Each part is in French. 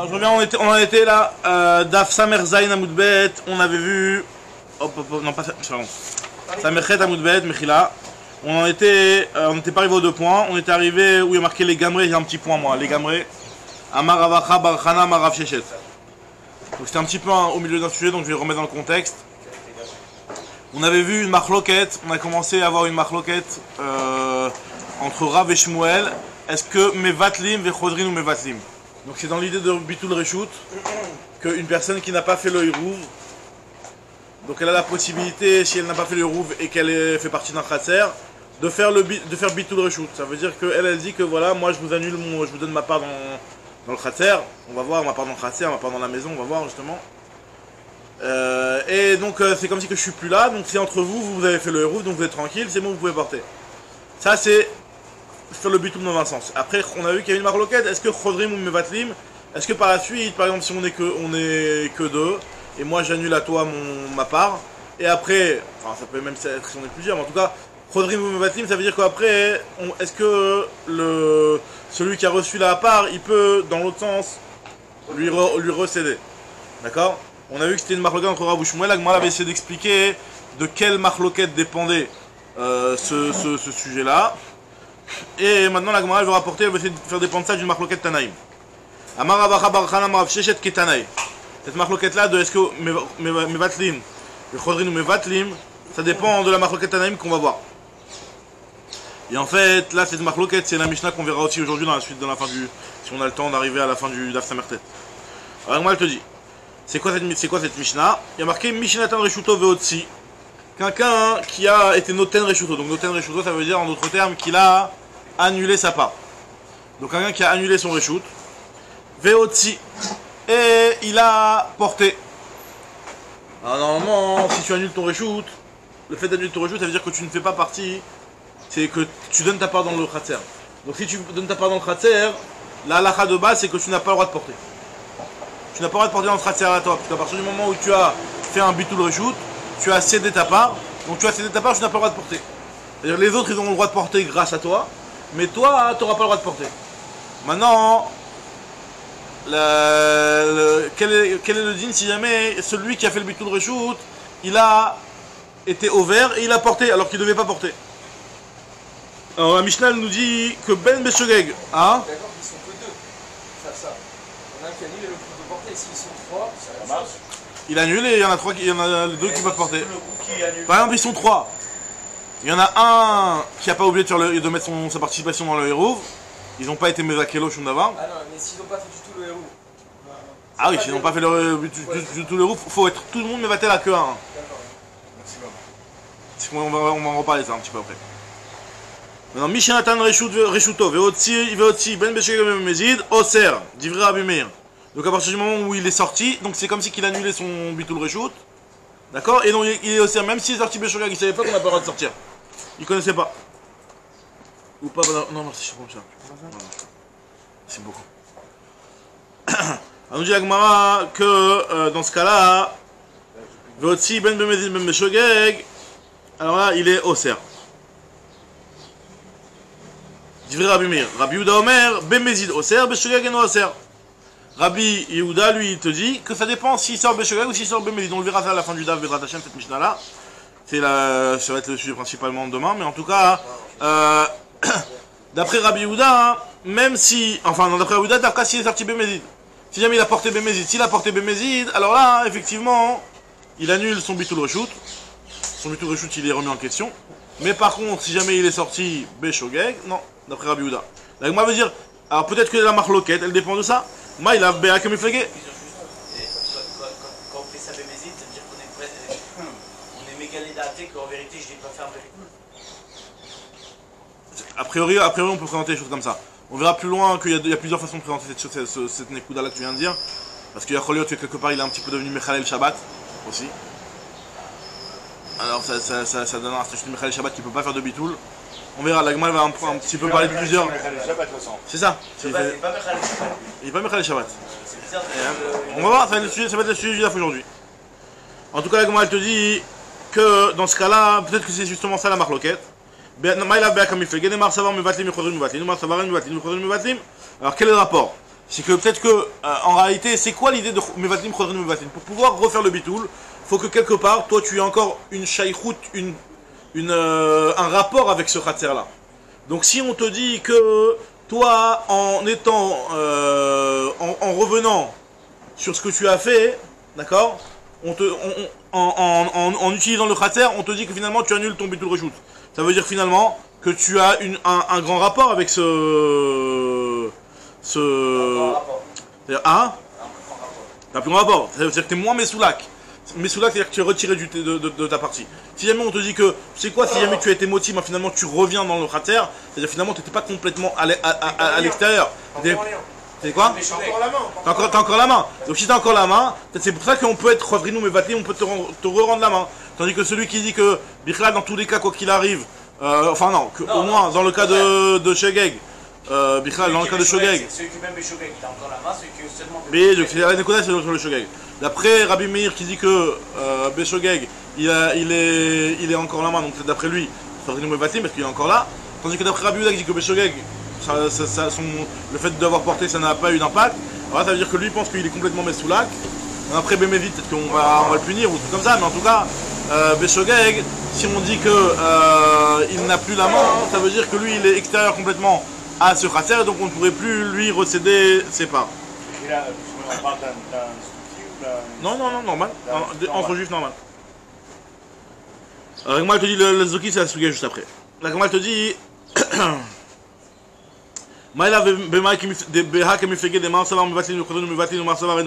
Alors je reviens, on en était là, Daf Samer Zayn Amoudbet, on avait vu, non pas ça, pardon, Samer Chet Amoudbet, Mechila, on n'était pas arrivé aux 2 points, on était arrivé où il y a marqué les Gamré, j'ai un petit point moi, les Gamré, Amar Avacha Barchana Amar Rav Sheshet. Donc c'était un petit peu au milieu d'un sujet, donc je vais remettre dans le contexte. On avait vu une marloquette, on a commencé à avoir une marloquette entre Rav et Shmuel. Est-ce que Mevatlim Vechodrin ou Mevatlim? Donc c'est dans l'idée de Bitul Reshout qu'une personne qui n'a pas fait le Hirouv, donc elle a la possibilité, si elle n'a pas fait le Hirouv et qu'elle fait partie d'un Khatser, de faire Bitul Reshout. Ça veut dire qu'elle dit que voilà, moi je vous annule, je vous donne ma part dans le Khatser. On va voir ma part dans le Khatser, ma part dans la maison, on va voir justement. Et donc c'est comme si que je suis plus là, donc c'est entre vous, vous avez fait le Hirouv, donc vous êtes tranquille, c'est bon, vous pouvez porter. Ça c'est faire le bitum dans un sens. Après on a vu qu'il y a une marloquette, est-ce que Chodrim ou Mevatlim, est-ce que par la suite, par exemple si on est que 2, et moi j'annule à toi ma part, et après, enfin ça peut même être si on est plusieurs, mais en tout cas, Chodrim ou Mevatlim, ça veut dire qu'après, est-ce que celui qui a reçu la part, il peut, dans l'autre sens, lui recéder. D'accord? On a vu que c'était une marloquette entre Rav et Shmuel, la Gemara avait essayé d'expliquer de quelle marloquette dépendait ce sujet-là. Et maintenant la Gemara veut rapporter, elle veut essayer de faire dépendre ça d'une marloquette Tanaïm. Amar Avacha Barchana Amar Rav Sheshet Ketanaï. Cette marloquette là de est-ce que Mevatlim, le Chodrin ou Mevatlim, ça dépend de la marloquette Tanaïm qu'on va voir. Et en fait, là cette marloquette, c'est la Mishnah qu'on verra aussi aujourd'hui dans la suite, si on a le temps d'arriver à la fin du Daf Samertet. Alors moi elle te dit, c'est quoi cette Mishnah? Il y a marqué Mishnatan Reshuto Veotsi. Quelqu'un qui a été Noten Reshuto. Donc Noten Reshuto, ça veut dire en d'autres termes qu'il a annulé sa part. Donc quelqu'un qui a annulé son Reshut. Veotsi. Et il a porté. Alors normalement, si tu annules ton Reshut, le fait d'annuler ton Reshut, ça veut dire que tu ne fais pas partie. C'est que tu donnes ta part dans le Khatser. Donc si tu donnes ta part dans le Khatser, la halakha de base, c'est que tu n'as pas le droit de porter. Tu n'as pas le droit de porter dans le Khatser à toi. Parce qu'à partir du moment où tu as fait un bitul Reshut, tu as cédé ta part, donc tu as cédé ta part, tu n'as pas le droit de porter. C'est-à-dire les autres, ils auront le droit de porter grâce à toi, mais toi, tu n'auras pas le droit de porter. Maintenant, quel est le din si jamais celui qui a fait le bitul Reshut, il a été au vert et il a porté alors qu'il ne devait pas porter. Alors la Mishnah nous dit que Ben Beshogeg, hein? D'accord, ils sont que 2. Ça. Il y en a un qui annule et l'autre qui peut porter. S'ils sont 3, ça marche. Il annule et il y en a 2 qui peuvent porter. Par exemple, ils sont 3. Il y en a un qui n'a pas oublié de mettre sa participation dans le Hirouv. Ils n'ont pas été Mevakelo Shumdavar. Ah non, mais s'ils n'ont pas fait du tout le Hirouv. Ah oui, s'ils n'ont pas fait du tout le Hirouv, il faut être tout le monde Mevatel à que 1. D'accord. On va en reparler ça un petit peu après. Maintenant, Mishnatan Reshuto, Veotsi, Ben Beshogeg Mezid, Oser, Divrei Rabbi Meir. Donc à partir du moment où il est sorti, donc c'est comme si qu'il annulait son bitul Reshut. D'accord? Et donc il est aussi, même s'il est sorti Beshogeg, il ne savait pas qu'on n'a pas le droit de sortir. Il connaissait pas. Ou pas, non, merci, je prends ça. C'est beaucoup. On nous dit à Gemara que dans ce cas-là, Veotsi Ben Bemezid Ben Beshogeg, alors là il est Oser. Divrei Rabbi Meir. Rabbi Yehuda Omer, Bemezid Oser, Beshogeg eno Oser. Rabbi Yehuda, lui, il te dit que ça dépend s'il sort Beshogeg ou s'il sort Bemezid. On le verra ça à la fin du Daf Bezrat Hashem, cette Mishnah-là. Ça va être le sujet principalement demain, mais en tout cas, d'après Rabbi Yehuda, même si, enfin, non, d'après Rabbi Yehuda, d'après s'il est sorti Bemezid. Si jamais il a porté Bemezid, s'il a porté Bemezid, alors là, effectivement, il annule son bitul Reshut. Son bitul Reshut, il est remis en question. Mais par contre, si jamais il est sorti Beshogeg, non, d'après Rabbi Yehuda. La Gemara veut dire, alors peut-être que la marloquette, elle dépend de ça. Moi, il a béa comme il flégué. Quand on fait ça Bémézid, ça veut dire qu'on est mégalé daté qu'en vérité je l'ai pas fait un vrai. A priori, on peut présenter les choses comme ça. On verra plus loin qu'il y a plusieurs façons de présenter cette Nekuda là que tu viens de dire. Parce qu'il y a Choliot que quelque part il est un petit peu devenu Mechalel Shabbat aussi. Alors ça donne un statut de Mechalel Shabbat qui ne peut pas faire de bitoul. On verra, la Gemara va un petit peu parler de plusieurs. C'est ça. Il n'est pas Mechalel Shabbat. Il n'est pas Mechalel Shabbat. C'est bizarre. On va voir, ça va être le sujet du DAF aujourd'hui. En tout cas, la Gemara elle te dit que dans ce cas-là, peut-être que c'est justement ça la marloquette. Alors quel est le rapport? c'est que peut-être que, en réalité, c'est quoi l'idée de Mevatlim, Chodrin, Mevatlim? Pour pouvoir refaire le bitoul, faut que quelque part, toi, tu aies encore une shaykhout, un rapport avec ce khatser là. Donc si on te dit que toi, en étant, en revenant sur ce que tu as fait, d'accord, en utilisant le khatser, on te dit que finalement tu annules ton bitul reshoot. Ça veut dire finalement que tu as un grand rapport avec ce hein? T'as plus grand rapport. Ça veut dire que t'es moins Messoulak. Messoulak, c'est-à-dire que tu es retiré de ta partie. Si jamais on te dit que, tu sais quoi, si jamais tu as été motif, finalement tu reviens dans le khatser, c'est-à-dire finalement tu n'étais pas complètement à l'extérieur. C'est quoi? T'as encore la main. Donc si t'as encore la main, c'est pour ça qu'on peut être Chodrinou Mevatlim, on peut te re-rendre la main. Tandis que celui qui dit que, Bichlal, dans tous les cas, quoi qu'il arrive, enfin non, au moins dans le cas de Shogeg, Bichlal, dans le cas de Shogeg. Celui qui même Shogeg, il a encore la main, celui qui seulement. Mais c'est la Nekoda, c'est sur le Shogeg. D'après Rabbi Meir qui dit que Beshogeg, il est encore la main, donc d'après lui, Chodrinou Mevatlim, parce qu'il est encore là. Tandis que d'après Rabbi Yehuda qui dit que Beshogeg, le fait d'avoir porté, ça n'a pas eu d'impact. Alors ça veut dire que lui pense qu'il est complètement Messoulak. Après Bémévit, peut-être qu'on va le punir ou tout comme ça, mais en tout cas, Beshogeg, si on dit que il n'a plus la main, ça veut dire que lui il est extérieur complètement à ce khatser, donc on ne pourrait plus lui recéder ses parts. Et là, on parle d'un souci ou d'un... Non, normal. Entre juifs, normal. La Gemara te dit, le Zoki c'est la Suga juste après. La Gemara te dit... Maïla Bema kemiflege de Mar Savar Mevatlin Uchodun Mevatlin ou Mar Savar En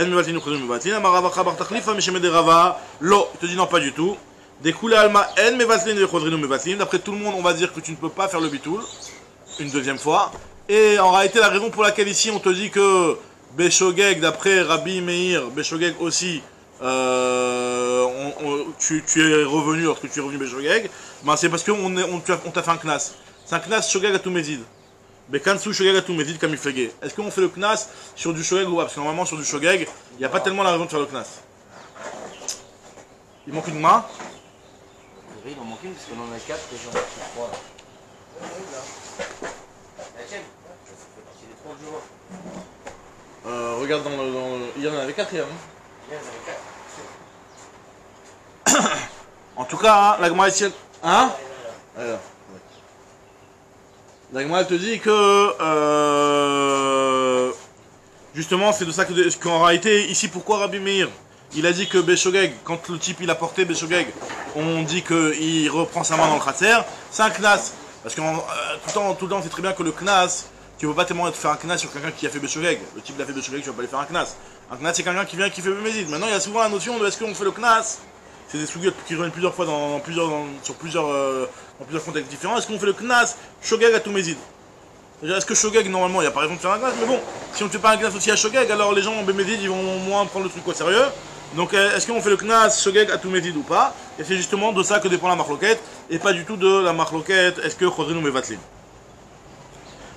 Mevatlin Uchodun Mevatlin Amarava Chabar Tachlifa Mesheme de Rava Lo, il te dit non pas du tout. Des Kula Alma En Mevatlin Uchodun Mevatlin. D'après tout le monde, on va dire que tu ne peux pas faire le bitoul une deuxième fois. Et en réalité, la raison pour laquelle ici on te dit que Beshogeg, d'après Rabbi Meir, Beshogeg aussi, tu es revenu lorsque tu es revenu Beshogeg, ben c'est parce qu'on t'a fait un knas. C'est un knas Shogeg à tout Mézid. Bekansu Shogeg à tout Mézid comme il fait. Est-ce qu'on fait le knas sur du Shogeg ou pas? Parce que normalement sur du Shogeg, il n'y a pas tellement la raison de faire le knas. Il manque une main. Il en manque une parce qu'on en a 4 déjà, on a 3 là. La tienne? Ça fait partie des 3 joueurs. Regarde il y en avait 4 hier. Il y en avait 4. En tout cas, la Gemara ici... Hein? Alors, ouais. La Gemara te dit que... justement, c'est de ça qu'en réalité, ici, pourquoi Rabbi Meir, il a dit que Beshogeg, quand le type il a porté Beshogeg, on dit qu'il reprend sa main dans le khatser, c'est un knas. Parce que tout le temps, c'est très bien que le knas, tu ne peux pas tellement faire un knas sur quelqu'un qui a fait Beshogeg. Le type il a fait Beshogeg, tu ne vas pas lui faire un knas. Un knas, c'est quelqu'un qui vient et qui fait Bémézid. Maintenant, il y a souvent la notion de est-ce qu'on fait le knas. C'est des sougiotes qui reviennent plusieurs fois dans plusieurs contextes différents. Est-ce qu'on fait le knas Shogeg à tout Mézid? Est-ce que Shogeg, normalement, il n'y a pas raison de faire un knas? Mais bon, si on ne fait pas un knas aussi à Shogeg, alors les gens en Bémézid, ils vont moins prendre le truc au sérieux. Donc, est-ce qu'on fait le knas Shogeg à tout Mézid ou pas? Et c'est justement de ça que dépend la marloquette, et pas du tout de la marloquette, est-ce que Chodrinou Mevatlin?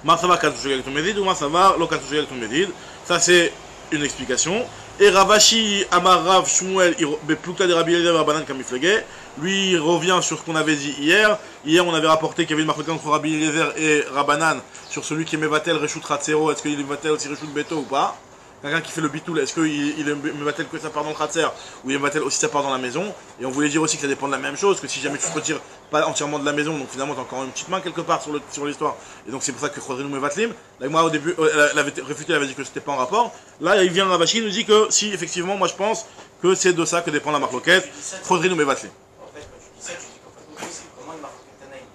Marsavar Katou Shogeg à tout Mézid ou Marsavar Lo Katou Shogeg à tout Mézid? Ça, c'est une explication. Et Ravashi Amar Rav Shmuel Beplukta de Rabbi Eliezer Rabbanan Kamiflege, lui il revient sur ce qu'on avait dit hier. Hier on avait rapporté qu'il y avait une marque entre Rabbi Eliezer et Rabbanan sur celui qui est Mevatel Reshut Ratzero, est-ce qu'il est Mevatel aussi Reshut Beto ou pas? Quelqu'un qui fait le bitoul, est-ce qu'il est Mevatel que ça part dans le Khatser ou il est Mevatel aussi ça part dans la maison? Et on voulait dire aussi que ça dépend de la même chose, que si jamais tu te retires pas entièrement de la maison, donc finalement tu as encore une petite main quelque part sur l'histoire. Et donc c'est pour ça que Chodrinou Mevatlim, là moi au début, elle avait réfuté, elle avait dit que c'était pas en rapport. Là il vient Ravashi, il nous dit que si effectivement moi je pense que c'est de ça que dépend la marloquette, Chodrinou Mevatlim. En fait, quand tu dis ça, tu dis qu'en fait, c'est vraiment une marloquette Tanaïm.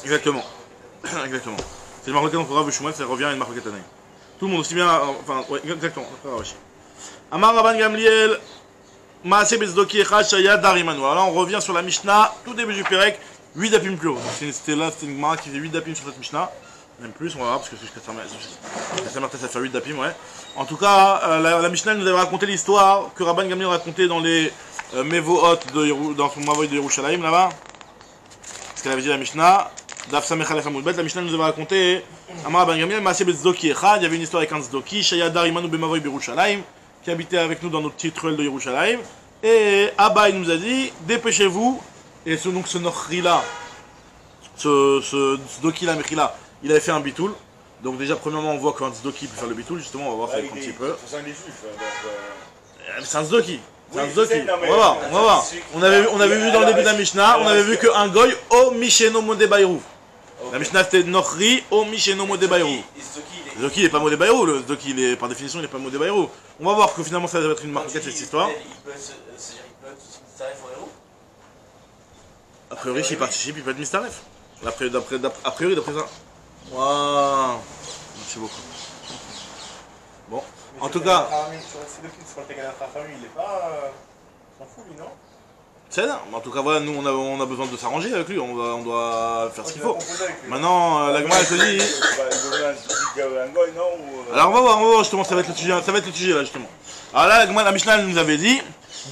Exactement. Exactement. C'est une marloquette entre Rav et Shmuel, ça revient à une marloquette Tanaïm. Tout le monde aussi bien, enfin, ouais, exactement. Amar Rabban Gamliel, Maaseh Bezdoki Echad Shaya Darimanu. Alors là, on revient sur la Mishnah, tout début du Pérec, 8 dapim plus haut. C'était une Gemara qui fait 8 dapim sur cette Mishnah. Même plus, on va voir, parce que c'est jusqu'à Samartès, ça fait 8 dapim, ouais. En tout cas, la Mishnah nous avait raconté l'histoire que Rabban Gamliel racontait dans les Mevohot, dans son Mavoy de Yerushalayim, là-bas. Parce qu'elle avait dit la Mishnah. La Mishnah nous avait raconté Amar Ben Gamliel, Maaseh Bezdoki Echad, il y avait une histoire avec un Zdoki, Shaya Darimanu Bemavoy Yerushalayim, qui habitait avec nous dans notre petite ruelle de Yerushalayim. Et Abba il nous a dit, dépêchez-vous, et donc ce Nochri là, ce Zdoki là, Mechila, il avait fait un bitoul, Donc déjà, premièrement, on voit qu'un Tzdoki peut faire le bitoul, justement, on va voir ça un petit peu. De toute façon, il est juif. C'est un Tzdoki. C'est un Oui, Tzdoki. je sais, non, mais- On va voir, on va voir. On avait vu dans le début de la Mishnah, on avait vu qu'un goy, o Misheno Modé Bayrou. La Mishnah c'était Nochri, o Misheno Modé Bayrou. Le Tzdoki il est pas Modé Bayrou, le Tzdoki il est, par définition il n'est pas Modé Bayrou. On va voir que finalement ça va être une marquette cette histoire. Il peut s'arrêter au héros. A priori, s'il participe, il peut être Mistaref. A priori, d'après ça. Waouh. Merci beaucoup. Bon, en tout cas, Il est pas. S'en fout, lui, non? c'est là. En tout cas, voilà, nous on a besoin de s'arranger avec lui, on doit faire ce qu'il faut. Maintenant, la Gemara elle te dit. Alors on va voir justement, ça va être le sujet là justement. Alors là, la Mishnah elle nous avait dit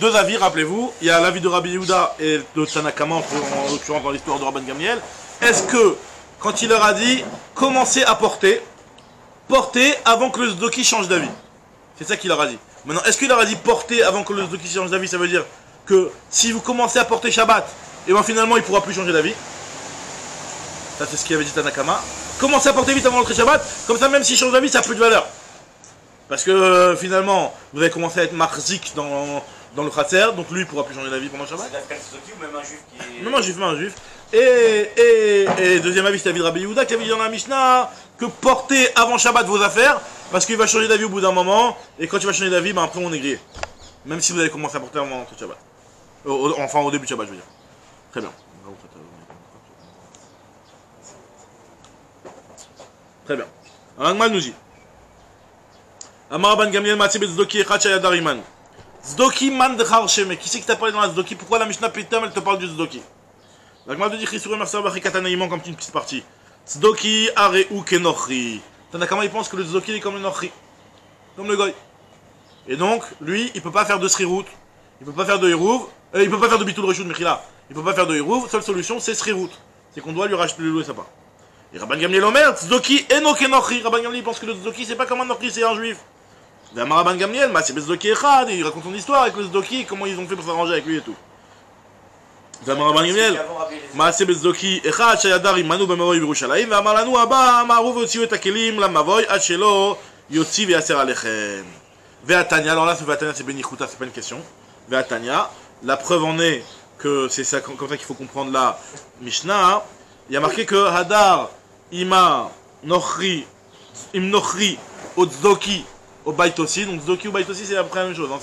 deux avis, rappelez-vous. Il y a l'avis de Rabbi Yehuda et de Tanakama, en l'occurrence dans l'histoire de Rabban Gamliel. Est-ce que, quand il leur a dit, commencez à porter avant que le Tzdoki change d'avis? C'est ça qu'il leur a dit. Maintenant, est-ce qu'il leur a dit porter avant que le Tzdoki change d'avis? Ça veut dire que si vous commencez à porter Shabbat, et bien finalement il ne pourra plus changer d'avis. Ça c'est ce qu'il avait dit Tanakama. Commencez à porter vite avant l'entrée Shabbat, comme ça même s'il change d'avis ça n'a plus de valeur. Parce que finalement vous allez commencer à être marzik dans le Khatser, donc lui il ne pourra plus changer d'avis pendant Shabbat. C'est l'affaire Tzdoki ou même un juif qui est. Même un juif. Et deuxième avis, c'est l'avis de Rabbi Yehuda qui avait dit dans la Mishnah que portez avant Shabbat vos affaires, parce qu'il va changer d'avis au bout d'un moment, et quand il va changer d'avis, ben après on est grillé. Même si vous allez commencer à porter avant l'entrée de Shabbat. Enfin au début de Shabbat, je veux dire. Très bien. Très bien. Alors Agmal nous dit Amar ban Gamliel Matzib Tzdoki Echad Shayadar Iman. Tzdoki man dechar sheme. Qui c'est qui t'a parlé dans la Tzdoki? Pourquoi la Mishnah Pitam elle te parle du Tzdoki? L'Agmal te dit Chisur Mersa Bachikatana, il manque une petite partie. Tzdoki Areu Kenochri. Tanakama il pense que le Tzdoki est comme le Nochri. Comme le Goy. Et donc, lui, il peut pas faire de Srirout. Il peut pas faire de Hirouv. Il peut pas faire de Bitul Reshut Mechila. Il peut pas faire de Hirouv. Seule solution, c'est Srirout. C'est qu'on doit lui racheter le louer sa part. Et Rabban Gamliel Omer, Tzdoki Eno Kenochri. Rabban Gamliel pense que le Tzdoki c'est pas comme un Nochri, c'est un juif. D'Amar Rabban Gamliel, c'est Tzdoki Echad. Il raconte son histoire avec le Tzdoki, comment ils ont fait pour s'arranger avec lui et tout. D'Amar Rabban Gamliel, c'est Tzdoki Echad, Shayadar Imanu B'Mavoy Birushalayim. Ve'amar lanu Abba, Ma'aruv Yotziu et Hakelim, la Mavoy, Ad Shelo, Yotzi ve'Yaser Alechem. Ve'atanya, alors là, Ve'atanya c'est Benichuta, c'est pas une question. Ve'atanya, la preuve en est que c'est ça, comme ça qu'il faut comprendre la Mishnah. Il y a marqué que Hadar, Ima, Nochri, Im Nochri, au Tzdoki, au Baitosi. Donc Tzdoki ou Baitosi, c'est après la même chose. Hein.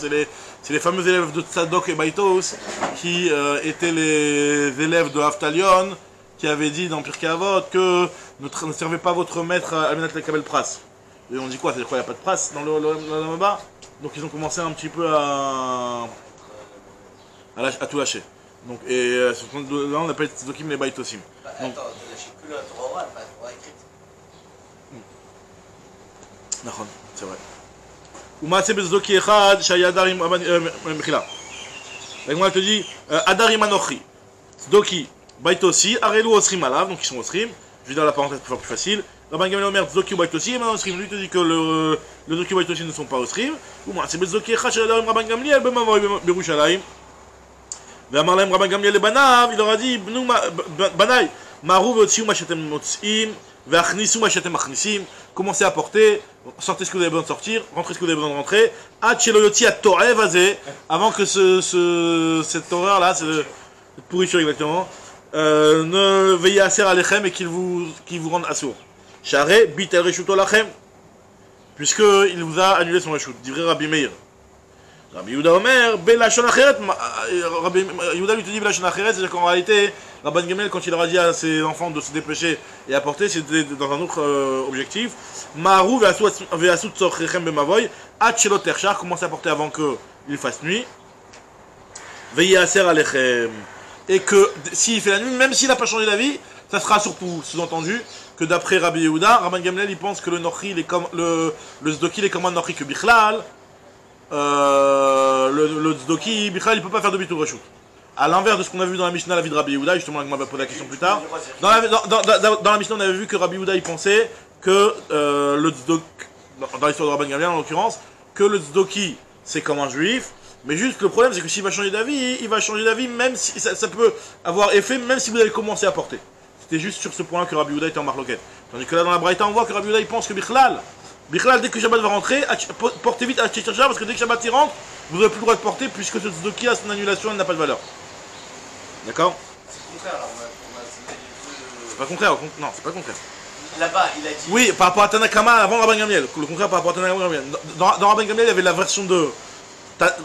C'est les fameux élèves de Tzadok et Baitos qui étaient les élèves de Haftalion qui avaient dit dans Pirkei Avot que ne servez pas votre maître à Menat Lekabel Pras. Et on dit quoi? C'est quoi? Il n'y a pas de pras dans le bas. Donc ils ont commencé un petit peu à tout lâcher. Donc, et là on appelle Tzdokim les Baitosim. Attends, tu lâches que la Torah orale, pas la Torah écrite. D'accord, c'est vrai. Umaase Tzdoki Echad, Shayadarim Mechila. La Gemara te dit Adarim Anochi, Tzdoki, Baitosi, Arelu Osrim Alav, donc ils sont Osrim. Je vais dans la parenthèse pour faire plus facile. Rabban Gamliel Omer Tzdoki ou Baitosi, et maintenant Osrim. Lui te dit que le Tzdoki ou Baitosi ne sont pas Osrim. Umaase Tzdoki Echad, Shayadarim Rabban Gamliel, B'Mavoy Birushalayim. ואמר להם רבן גמליאל לבניו, il leur a dit, בניי, מערו והוציאו מה שאתם מוצאים, והכניסו מה שאתם מכניסים, commencez à porter, sortez ce que vous avez besoin de sortir, rentrez ce que vous avez besoin de rentrer, עד שלא יוציא התועב הזה, avant que cette horreur là, cette pourriture exactement, ne veillez à serrer alechem et qu'il vous rende assourd. Charé, bitel reshuto lachem, puisqu'il vous a annulé son reshut, divrei Rabbi Meir. Rabbi Yehuda Omer, Belashon Acheret, Rabbi Yehuda lui te dit Belashon Acheret, c'est-à-dire qu'en réalité, Rabban Gamliel, quand il leur a dit à ses enfants de se dépêcher et à porter, c'était dans un autre objectif. Ma'aru ve'asut tzorchechem b'mavoy, ad shelo terchar, commencez à porter avant qu'il fasse nuit. Ve'yaser alechem. Et que s'il fait la nuit, même s'il n'a pas changé d'avis, ça sera surtout sous-entendu que d'après Rabbi Yehuda, Rabban Gamliel il pense que le Nochri, le Tzdoki, il est comme un Nochri que Bichlal. Le Tzdoki, Bichlal, il ne peut pas faire de bitul reshut. À l'inverse de ce qu'on a vu dans la Mishnah, la vie de Rabbi Yehuda, justement, on va poser la question plus tard. Dans la Mishnah, on avait vu que Rabbi Yehuda, il pensait que le Tzdoki, dans l'histoire de Rabban Gamliel en l'occurrence, que le Tzdoki, c'est comme un juif. Mais juste le problème, c'est que s'il va changer d'avis, il va changer d'avis, même si ça peut avoir effet, même si vous allez commencer à porter. C'était juste sur ce point que Rabbi Yehuda était en marloquette. Tandis que là, dans la Braïta, on voit que Rabbi Yehuda, il pense que Bichlal, dès que Shabbat va rentrer, portez vite à Chercha, parce que dès que Shabbat y rentre, vous n'aurez plus le droit de porter, puisque ce Tzdoki a son annulation, elle n'a pas de valeur. D'accord? C'est le contraire, là. On a C'est pas le contraire, non, c'est pas le contraire. Là-bas, il a dit. Oui, par rapport à Tanakama avant Rabban Gamliel. Le contraire par rapport à Tanakama avant Rabban Gamliel. Dans Rabban Gamliel, il y avait la version de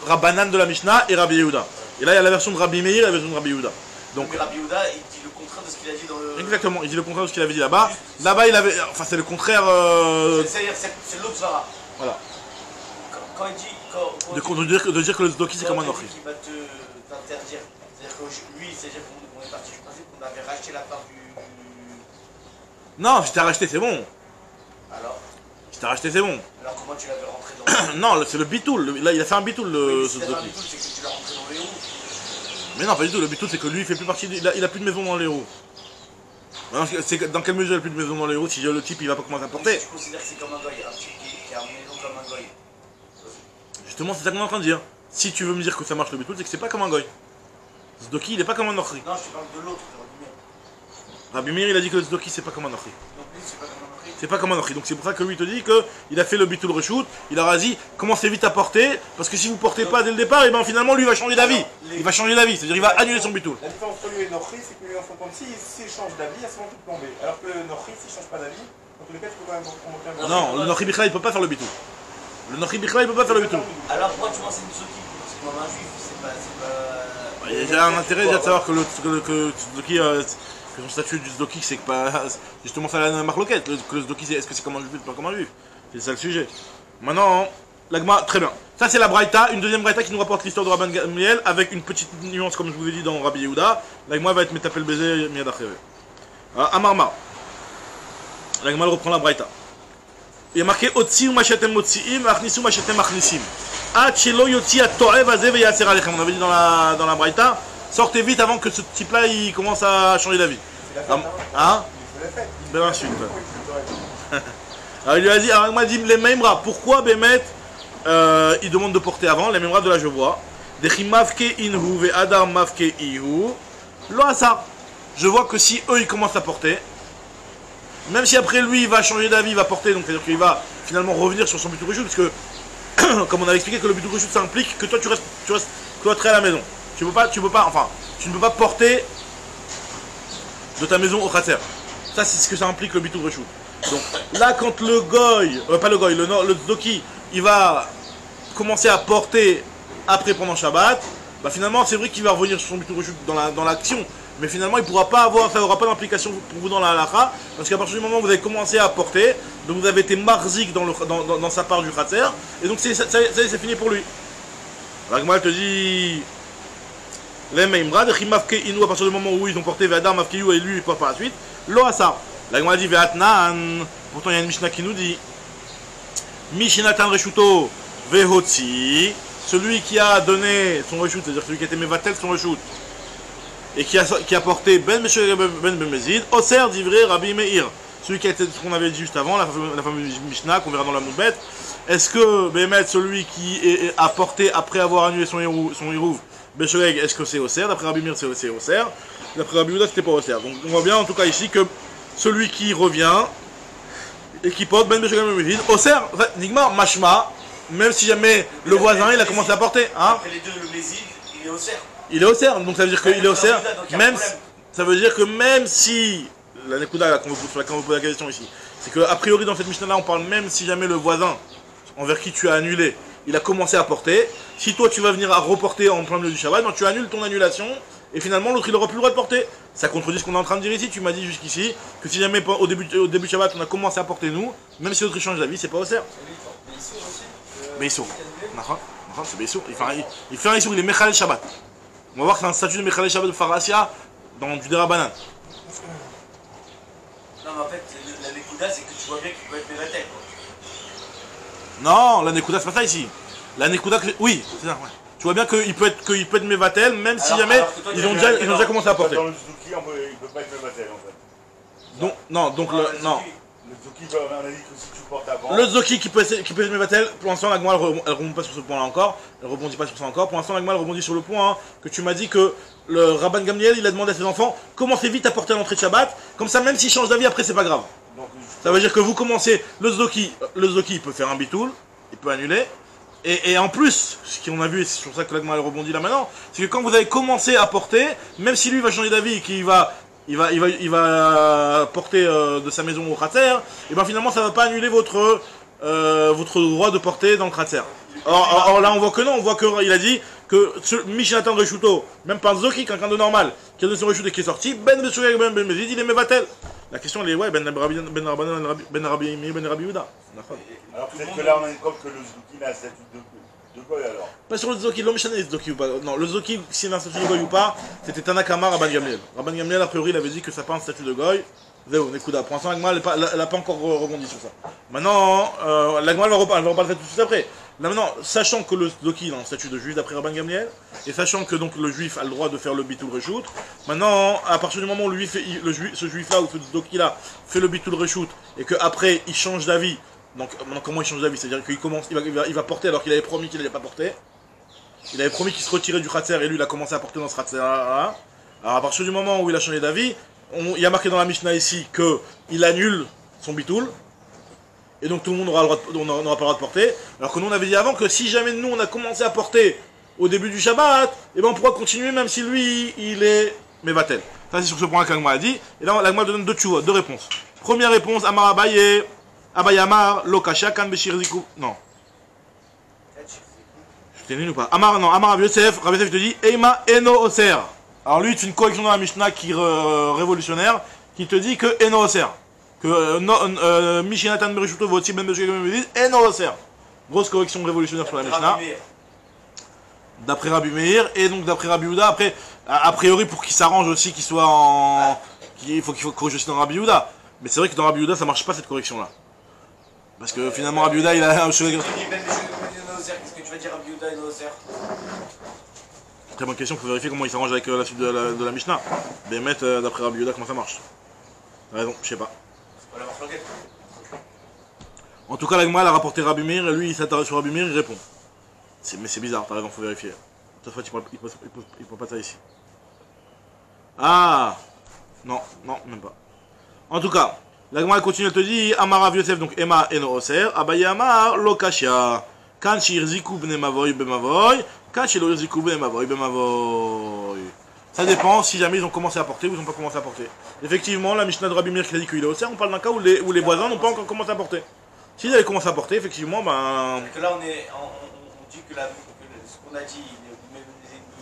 Rabbanan de la Mishnah et Rabbi Yehuda. Et là, il y a la version de Rabbi Meir et la version de Rabbi Yehuda. Donc, Mais Rabbi Yehuda, il dit le contraire de ce qu'il a dit dans le. exactement, il dit le contraire de ce qu'il avait dit là-bas. Là-bas, il avait. Enfin, c'est le contraire. C'est-à-dire, c'est l'autre Zvara. Voilà. Quand il dit. De dire que le Tzdoki, c'est comme un Nochi. Il va t'interdire. C'est-à-dire que lui, c'est-à-dire qu'on est parti du principe qu'on avait racheté la part du. Non, si t'as racheté, c'est bon. Alors Si t'as racheté, c'est bon. Alors comment tu l'avais rentré dans le. Non, c'est le bitoul. Là, il a fait un bitoul, Oui, ce si t'as fait un Tzdoki. bitoul, c'est que tu l'as rentré dans les roues. Mais non, pas du tout. Le bitoul, c'est que lui, il fait plus partie. Il a plus de maison dans les roues. C'est dans quelle mesure il a plus de maison dans les roues si le type il va pas commencer à porter? Tu considères que c'est comme un goy, un type qui a une maison comme un goy. Justement, c'est ça qu'on est en train de dire. Si tu veux me dire que ça marche le bitoul, c'est que c'est pas comme un goy. Tzdoki, il est pas comme un Nochri. Non, je te parle de l'autre, de Rabbi Meir. Rabbi Meir, il a dit que le Tzdoki, c'est pas comme un Nochri. Donc lui, c'est pas comme un goy. C'est pas comme un Nochri. Donc c'est pour ça que lui, il te dit qu'il a fait le bitoul reshoot. Il aura dit, commencez vite à porter. Parce que si vous portez pas dès le départ, et ben finalement, lui, il va changer d'avis. Il va changer d'avis. C'est-à-dire, il va annuler son bitoul. La différence entre lui et Nochri, c'est que lui, en fin de compte, s'il change d'avis, il y a souvent tout plombé. Alors que Nochri, s'il change pas d'avis, dans tous les cas, tu peux quand même remonter un peu. Non, le Nochri Bichla, il peut pas faire le bitoul. Le Nochri Bichla, il peut pas faire le bitoul. Alors pourquoi tu m'enseignes Tzoki? C'est comme un juif, c'est pas. Il y a déjà un intérêt déjà de savoir que le Tzdoki, que son statut du Tzdoki, c'est que pas. Justement, ça la marloquette. Que le Tzdoki, est-ce que c'est comme un juif ou pas comme un juif? C'est ça le sujet. Maintenant, l'Agma, très bien. Ça, c'est la Braïta. Une deuxième Braïta qui nous rapporte l'histoire de Rabban Gamliel avec une petite nuance, comme je vous ai dit dans Rabbi Yehuda. L'Agma va être Metapel Baiser, Miyad Achevé. Amarma. L'Agma reprend la Braïta. Il y a marqué Otsi ou Machetem Motsiim, Achnisu Machetem Achnisim. Achelo Yotsi Atoev Azev et Yaser Alechem. On avait dit dans la Braïta, sortez vite avant que ce type-là il commence à changer d'avis. Hein? Ben ensuite. Alors il lui a dit, alors il m'a dit les Memra, pourquoi Bémet il demande de porter avant, les Memra de la Jevois. Dechi Mavke Inhu ve Adar Mavke Ihu. Lo Asa. Je vois que si eux ils commencent à porter, même si après lui il va changer d'avis, il va porter, donc c'est-à-dire qu'il va finalement revenir sur son but de reshoot, parce que comme on avait expliqué que le but de reshoot ça implique que toi tu restes cloîtré à la maison. Tu ne peux pas porter de ta maison au khater. Ça c'est ce que ça implique le but de reshoot. Donc là quand le goy, pas le goy, le Tzdoki, il va commencer à porter après pendant Shabbat, bah finalement c'est vrai qu'il va revenir sur son but de reshoot dans l'action. Mais finalement, ça n'aura pas d'implication pour vous dans la halakha, parce qu'à partir du moment où vous avez commencé à porter, donc vous avez été marzik dans sa part du khater, et donc c'est fini pour lui. L'Agma te dit, les Meimra, de Mavke Inu, à partir du moment où ils ont porté Vedar Mavke Yu et lui il porte par la suite, Lo Asa. L'Agma dit Veatnan, pourtant il y a une Mishnah qui nous dit, Mishinatan Reshuto Vehotzi, celui qui a donné son reshoot, c'est-à-dire celui qui a été mevatel son reshoot, et qui a porté Ben Meshel Ben Bemezid, Oser d'Ivré Rabbi Meir. Celui qui a été, ce qu'on avait dit juste avant, la fameuse Mishnah qu'on verra dans la Moudbet. Est-ce que Bémet, celui qui a porté après avoir annulé son Hirouv, Besholeg, est-ce que c'est Oser? D'après Rabbi Meir, c'est Oser. D'après Rabbi Yehuda, c'était pas Oser. Donc on voit bien en tout cas ici que celui qui revient et qui porte Ben Meshel Ben Bemezid, Oser, Nigma, Mashma, même si jamais le voisin il a commencé à porter. Hein? Après les deux, le Mézid, il est Oser. Il est Oser, donc ça veut dire qu'il est Oser, ça veut dire que même si, la Nekuda sur laquelle on vous pose la question ici, c'est que a priori dans cette Mishnah là on parle même si jamais le voisin envers qui tu as annulé, il a commencé à porter, si toi tu vas venir à reporter en plein milieu du Shabbat, donc tu annules ton annulation, et finalement l'autre il n'aura plus le droit de porter. Ça contredit ce qu'on est en train de dire ici, tu m'as dit jusqu'ici, que si jamais au début du Shabbat on a commencé à porter nous, même si l'autre change d'avis, c'est pas Oser. Mais Issour, c'est Beissour, il fait un Issour, il est Mechal Shabbat. On va voir que c'est un statut de Mechalei Shabbat de Farasia dans du Derabanan. Non, mais en fait, la Nekuda, c'est que tu vois bien qu'il peut être Mévatel. Non, la Nekuda, c'est pas ça ici. La Nekuda, oui, c'est ça, ouais. Tu vois bien qu'il peut être Mévatel, même si jamais ils ont déjà commencé à porter. Dans le Tzdoki, il peut pas être Mévatel en fait. Donc, non, donc non. Le Tzdoki, on a dit que si tu portes avant. Le Tzdoki qui peut être Mévatel, pour l'instant, l'Agma, elle rebondit pas sur ce point-là encore. Elle rebondit pas sur ça encore. Pour l'instant, l'Agma, elle rebondit sur le point que tu m'as dit que le Rabban Gamliel, il a demandé à ses enfants, commencez vite à porter à l'entrée de Shabbat. Comme ça, même s'il change d'avis après, c'est pas grave. Donc, Ça veut dire que vous commencez, le Zdoki il peut faire un bitoul, il peut annuler. Et en plus, ce qu'on a vu, et c'est sur ça que l'Agma rebondit là maintenant, c'est que quand vous avez commencé à porter, même si lui va changer d'avis et qu'il va porter de sa maison au Khatser, et ben finalement ça va pas annuler votre droit de porter dans le Khatser. Or là on voit que non, on voit qu'il a dit que Mishnatan Reshuto, même pas Zoki, quelqu'un de normal, qui a donné son Reshut et qui est sorti, Ben Beshogeg Ben Ben Mezid, il est Mevatel. La question elle est ouais, Ben Rabbi Yehuda. Alors peut-être que là on a une compte que le Zouki a un statut de goy alors. Pas sur le Zoki, l'homme chané Zoki ou pas. Non, le Zoki, s'il a un statut de goy ou pas, c'était Tanakama Rabban Gamliel. Rabban Gamliel, a priori, il avait dit que ça n'a pas un statut de goy. Zéo, Nekuda. Pour l'instant, l'Agma, elle n'a pas encore rebondi sur ça. Maintenant, l'Agma, elle va reparler tout de suite après. Là maintenant, sachant que le Zoki a un statut de juif d'après Rabban Gamliel, et sachant que donc le juif a le droit de faire le bitul reshoot, maintenant, à partir du moment où lui ce juif-là ou ce Zoki-là fait le bitul reshoot, et qu'après il change d'avis, donc comment il change d'avis? C'est-à-dire qu'il commence, il va porter alors qu'il avait promis qu'il n'allait pas porter. Il avait promis qu'il se retirait du Khatser et lui il a commencé à porter dans ce Khatser là. Alors à partir du moment où il a changé d'avis, il y a marqué dans la Mishnah ici qu'il annule son bitoul. Et donc tout le monde n'aura pas le droit de porter. Alors que nous on avait dit avant que si jamais nous on a commencé à porter au début du Shabbat, et ben on pourra continuer même si lui il est Mevatel. Ça c'est sur ce point qu'Agma a dit. Et là l'Agma donne deux réponses. Première réponse, Amar Abaye, Abaye Amar, Lokasha, Kan Beshir Zikou. Non. Je t'ai nul ou pas? Amar, non, Amar Rabbi Yosef te dit Eima Eno Oser. Alors lui c'est une correction dans la Mishnah qui révolutionnaire, qui te dit que Eno Oser. Que Mishinatan Berishuto Voti Ben Beshogeg Ben Mezid Eno Oser. Grosse correction révolutionnaire sur la Mishnah. D'après Rabbi Meir, et donc d'après Rabbi Yehuda, après, a priori pour qu'il s'arrange aussi, qu'il soit en. Il faut corriger aussi dans Rabbi Yehuda. Mais c'est vrai que dans Rabbi Yehuda ça marche pas cette correction là. Parce que finalement Rabbi Yehuda il a un cheveu. Qu'est-ce que tu vas dire Rabbi Yehuda et Nozer? Très bonne question, il faut vérifier comment il s'arrange avec la suite de la Mishnah. Mais mettre d'après Rabbi Yehuda comment ça marche. T'as raison, je sais pas. C'est pas la marque. En tout cas, l'Agma a rapporté Rabbi Meir, et lui il s'intéresse sur Rabbi Meir, il répond. Mais c'est bizarre, t'as raison, faut vérifier. De toute façon, il peut pas ça ici. Ah non, même pas. En tout cas, l'Agma continue, elle te dit Amar Rav Yosef, donc Ema Eno Oser, Abaye Amar Lokashia. Kan shir zikou bne mavoy bemavoy, kan shir zikou bne mavoy bemavoy. Ça dépend si jamais ils ont commencé à porter ou ils n'ont pas commencé à porter. Effectivement, la Mishnah de Rabbi Meir qui a dit qu'il est Oser, on parle d'un cas où les voisins n'ont pas encore commencé à porter. S'ils avaient commencé à porter, effectivement, ben. Que là on dit que ce qu'on a dit,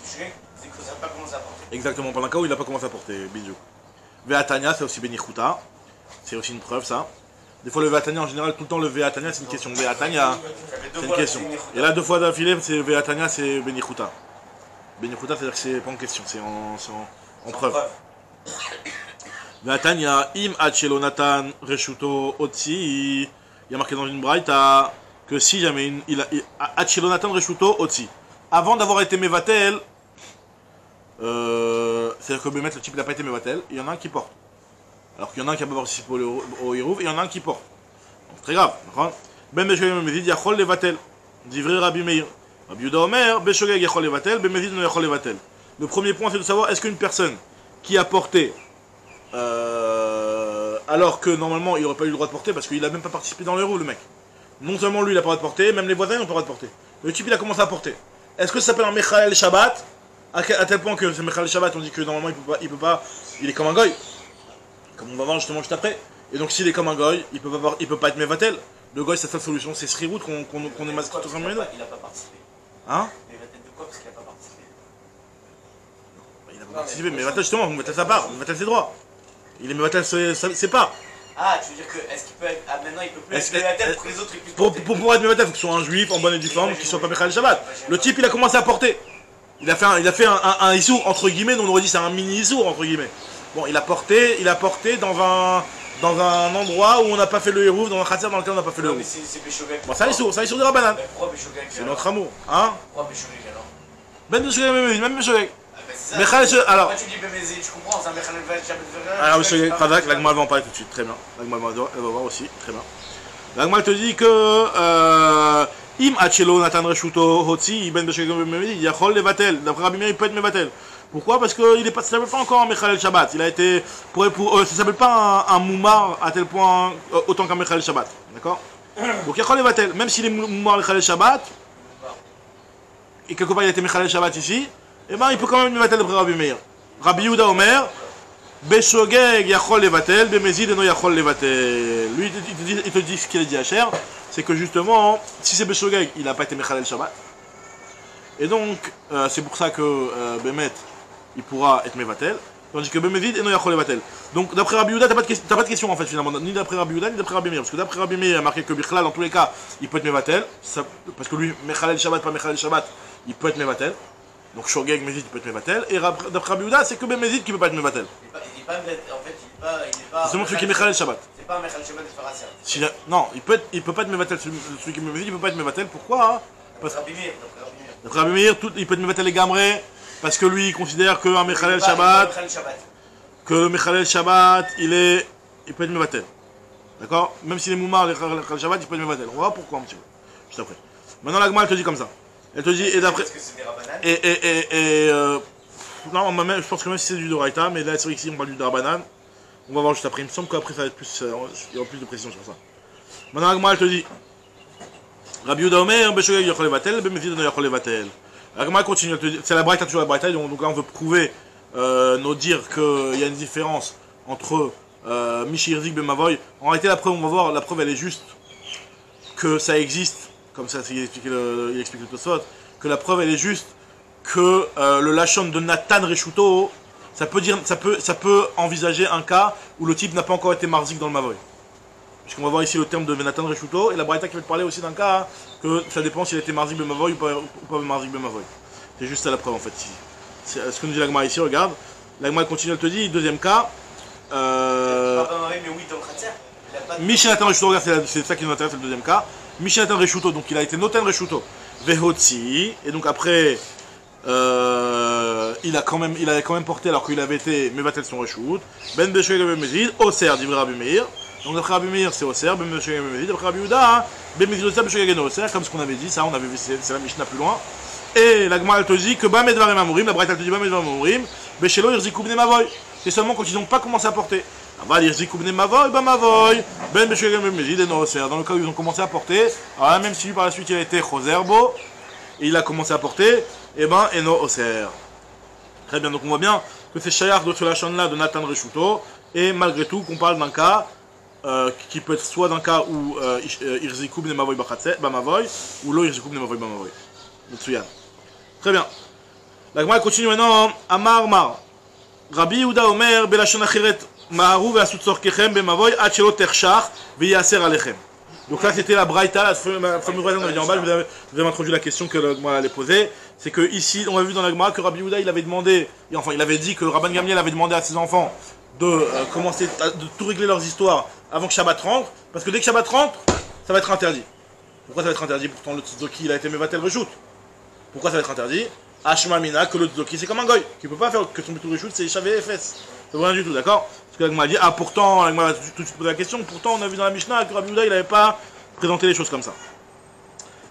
c'est que ça n'a pas commencé à porter. Exactement, pendant un cas où il n'a pas commencé à porter, bisous. Ve'atania, c'est aussi Benichuta. C'est aussi une preuve, ça. Des fois, le Ve'atania, en général, tout le temps, le Ve'atania, c'est une question. Ve'atania, c'est une question. Et là, 2 fois d'affilée, c'est Ve'atania, c'est Benichuta. Benichuta, c'est-à-dire que c'est pas en question, c'est en preuve. Ve'atania, im Hatchelonatan Reshuto Otsi. Il y a marqué dans une braïta que si jamais il a Hatchelonatan Reshuto Otsi. Avant d'avoir été Mevatel, c'est-à-dire que le type n'a pas été Mevatel, il y en a un qui porte. Alors qu'il y en a un qui n'a pas participé au Hirouv, et il y en a un qui porte. Donc très grave. Ben Beshogeg Ben Mezid Yachol Levatel. Divrei Rabbi Meir. Rabbi Yehuda Omer, Beshogeg Yachol Levatel, Ben Mezid no Yachol Levatel. Le premier point c'est de savoir est-ce qu'une personne qui a porté, alors que normalement il n'aurait pas eu le droit de porter parce qu'il n'a même pas participé dans le Hirouv, le mec. Non seulement lui il n'a pas le droit de porter, même les voisins n'ont pas le droit de porter. Le type il a commencé à porter. Est-ce que ça s'appelle un Mechael Shabbat à tel point que ce Mechael Shabbat on dit que normalement il peut pas, il est comme un goy. Comme on va voir justement juste après. Et donc s'il est comme un goy, il peut pas être Mevatel. Le goy, sa seule solution, c'est Srirout qu'on est masqué tout simplement. Il n'a pas participé. Hein? Mevatel de quoi? Parce qu'il n'a pas participé. Il n'a pas participé, mais Mevatel justement, Mevatel sa part, Mevatel ses droits. Il est Mevatel ses parts. Ah, tu veux dire que, est-ce qu'il peut être. Ah, maintenant il peut plus être Mevatel pour que les autres ils puissent pour porter. pouvoir être Mevatel, il faut que ce soit un juif en bonne et due forme, qu'il soit pas Mechael Shabbat. Le type, il a commencé à porter. Il a fait un issour, entre guillemets, nous on aurait dit c'est un mini issour, entre guillemets. Bon, il a porté dans un endroit où on n'a pas fait le Hirouv, dans un khatser dans lequel on n'a pas fait le Non, mais Hirouv. c'est Beshogeg. Bon, c'est un issour de Rabbanan. Mais pourquoi Beshogeg? C'est notre amour, hein? Pourquoi Beshogeg alors? Ben Beshogeg, même Beshogeg. Ah, ben c'est ça. Mechael, alors. Pourquoi tu dis Bemezid? Tu comprends? C'est un Mechael Shabbat. Alors, Beshogeg, Kradak, l'Agma va en parler tout de suite, très bien. L'Agma elle va voir aussi, très bien. L'Agma te dit que. Im Hatchelo Natan Reshuto Hotsi, Ben Beshogeg Ben Mezid, Yachol Levatel. D'après Rabbi Meir, il peut être Mevatel. Pourquoi? Parce que ça s'appelle pas encore un Mechalel Shabbat. Il a été, ça s'appelle pas un Moumar à tel point, autant qu'un Mechalel Shabbat. D'accord? Donc Yachol Levatel, même s'il est Moumar Mechalel Shabbat, et quelque part il a été Mechalel Shabbat ici, eh ben il peut quand même Levatel d'après Rabbi Meir. Rabbi Yehuda Omer, Beshogeg Yachol Levatel, Bemezid Eno Yachol Levatel. Lui il te dit ce qu'il a dit à Cher, c'est que justement, si c'est Beshogeg, il n'a pas été Mechalel Shabbat. Et donc, c'est pour ça que Bemet, il pourra être Mevatel. Tandis que Bemezid et non Yachol Levatel. Donc, d'après Rabbi Yehuda, t'as pas de question en fait finalement, ni d'après Rabbi Yehuda, ni d'après Rabbi Meir. Parce que d'après Rabbi Meir, il a marqué que Bichlal, dans tous les cas, il peut être Mevatel. Parce que lui, Mechalel Shabbat, pas Mechalel Shabbat, il peut être Mevatel. Donc, Shogeg, Mezid, il peut être Mevatel. Et d'après Rabbi Yehuda, c'est que Bemezid qui peut pas être Mevatel. Il n'est pas, en fait, il n'est pas. C'est seulement celui qui est Mechalel Shabbat. C'est pas un Mechalel Shabbat de Pharassia. Non, il peut pas être Mevatel. Celui qui est Bemezid, il peut pas être Mevatel. Pourquoi? Parce que d'après Rabbi Meir, il peut être Mevatel et Gamré. Parce que lui, il considère qu'un Mechalel Shabbat, que le Mechalel Shabbat, il peut être Mevatel. D'accord? Même s'il est Moumar, le Mechalel Shabbat, il peut être Mevatel. On va voir pourquoi un petit peu. Juste après. Maintenant, la Gemara, elle te dit comme ça. Elle te dit, et d'après. Est-ce que c'est des Rabbanan? Non, je pense que même si c'est du Doraïta, mais là, c'est vrai qu'ici, on parle du Darabanan. On va voir juste après. Il me semble qu'après, ça va être plus. Il y aura plus de précision sur ça. Maintenant, la Gemara, elle te dit. Rabbi Yehuda Omer, Beshogeg Yachol Levatel, Bemezid Eno Yachol Levatel. La Gemara continue, c'est la Braïta, toujours la Braïta, donc là on veut prouver, nous dire qu'il y a une différence entre Michi Irzik Bemavoy. En réalité, la preuve, on va voir, la preuve elle est juste que ça existe, comme ça il explique le Tosfot, que la preuve elle est juste que le Lachon de Nathan Reshuto, ça peut envisager un cas où le type n'a pas encore été marzik dans le Mavoy. Puisqu'on va voir ici le terme de Nathan Reshuto, et la Braïta qui va te parler aussi d'un cas que ça dépend s'il a été marzik Bemavoy ou pas marzik Bemavoy. C'est juste ça la preuve en fait ici. C'est ce que nous dit l'Agma ici, regarde. L'Agma continue, elle te dit, deuxième cas. Michel Nathan Reshuto, regarde, c'est ça qui nous intéresse, c'est le deuxième cas. Michel Nathan Reshuto, donc il a été Noten Reshuto. Vehotzi, et donc après, il avait quand même porté alors qu'il avait été Mevatel son Reshut. Ben Beshogeg Bemezid, Oser, dit Rabbi Meir. Donc d'après Rabbi Meir, c'est Oser, Ben Beshogeg Bemezid. D'après Rabbi Yehuda, Bemezid Oser, Beshogeg Eno Oser, comme ce qu'on avait dit, ça on avait vu, c'est la Mishnah plus loin. Et la Gemara elle te dit que Bamed Varem Amorim, la Braïta elle te dit Bamed Varem Amorim, Beshelo Irzikou Bne Mavoy. C'est seulement quand ils n'ont pas commencé à porter. Va Irzikou Bne Mavoy, Mavoy, Ben Beshogeg Bemezid Eno Oser. Dans le cas où ils ont commencé à porter, alors là, même si lui par la suite il a été Choserbo, et il a commencé à porter, et ben Eno Oser. Très bien, donc on voit bien que c'est Shayar de ce lachon là de Nathan Reshuto, et malgré tout qu'on parle d'un cas qui peut être soit d'un cas où Irzikou Bne Mavoy Bamavoy, ou lo Irzikou Bne Mavoy Bamavoy. Mitsuyan. Très bien. La Gemara continue maintenant. Amar Mar. Rabbi Yehuda Omer belashon acheret ma'aru ve'asut tzorkechem b'mavoy ad shelo tershach ve'yaser alechem. Donc là c'était la Braïta, la fameuse Braïta qu'on avait dit en bas. Je vous avez introduit la question que la Gemara allait poser. C'est que ici on a vu dans la Gemara que Rabbi Yehuda il avait demandé, enfin il avait dit que Rabban Gamliel avait demandé à ses enfants de commencer de tout régler leurs histoires avant que Shabbat rentre, parce que dès que Shabbat rentre, ça va être interdit. Pourquoi ça va être interdit? Pourtant le Tzedzoki il a été Mevatel Reshut. Pourquoi ça va être interdit? Ashma Mina, que le Tzedzoki c'est comme un goy, qui peut pas faire que son Betul Reshut c'est Chavé et Fes. Ça veut rien du tout, d'accord? Parce que l'Agma a dit, pourtant, l'Agma a tout de suite posé la question, pourtant on a vu dans la Mishnah que Rabbi Yehuda il n'avait pas présenté les choses comme ça.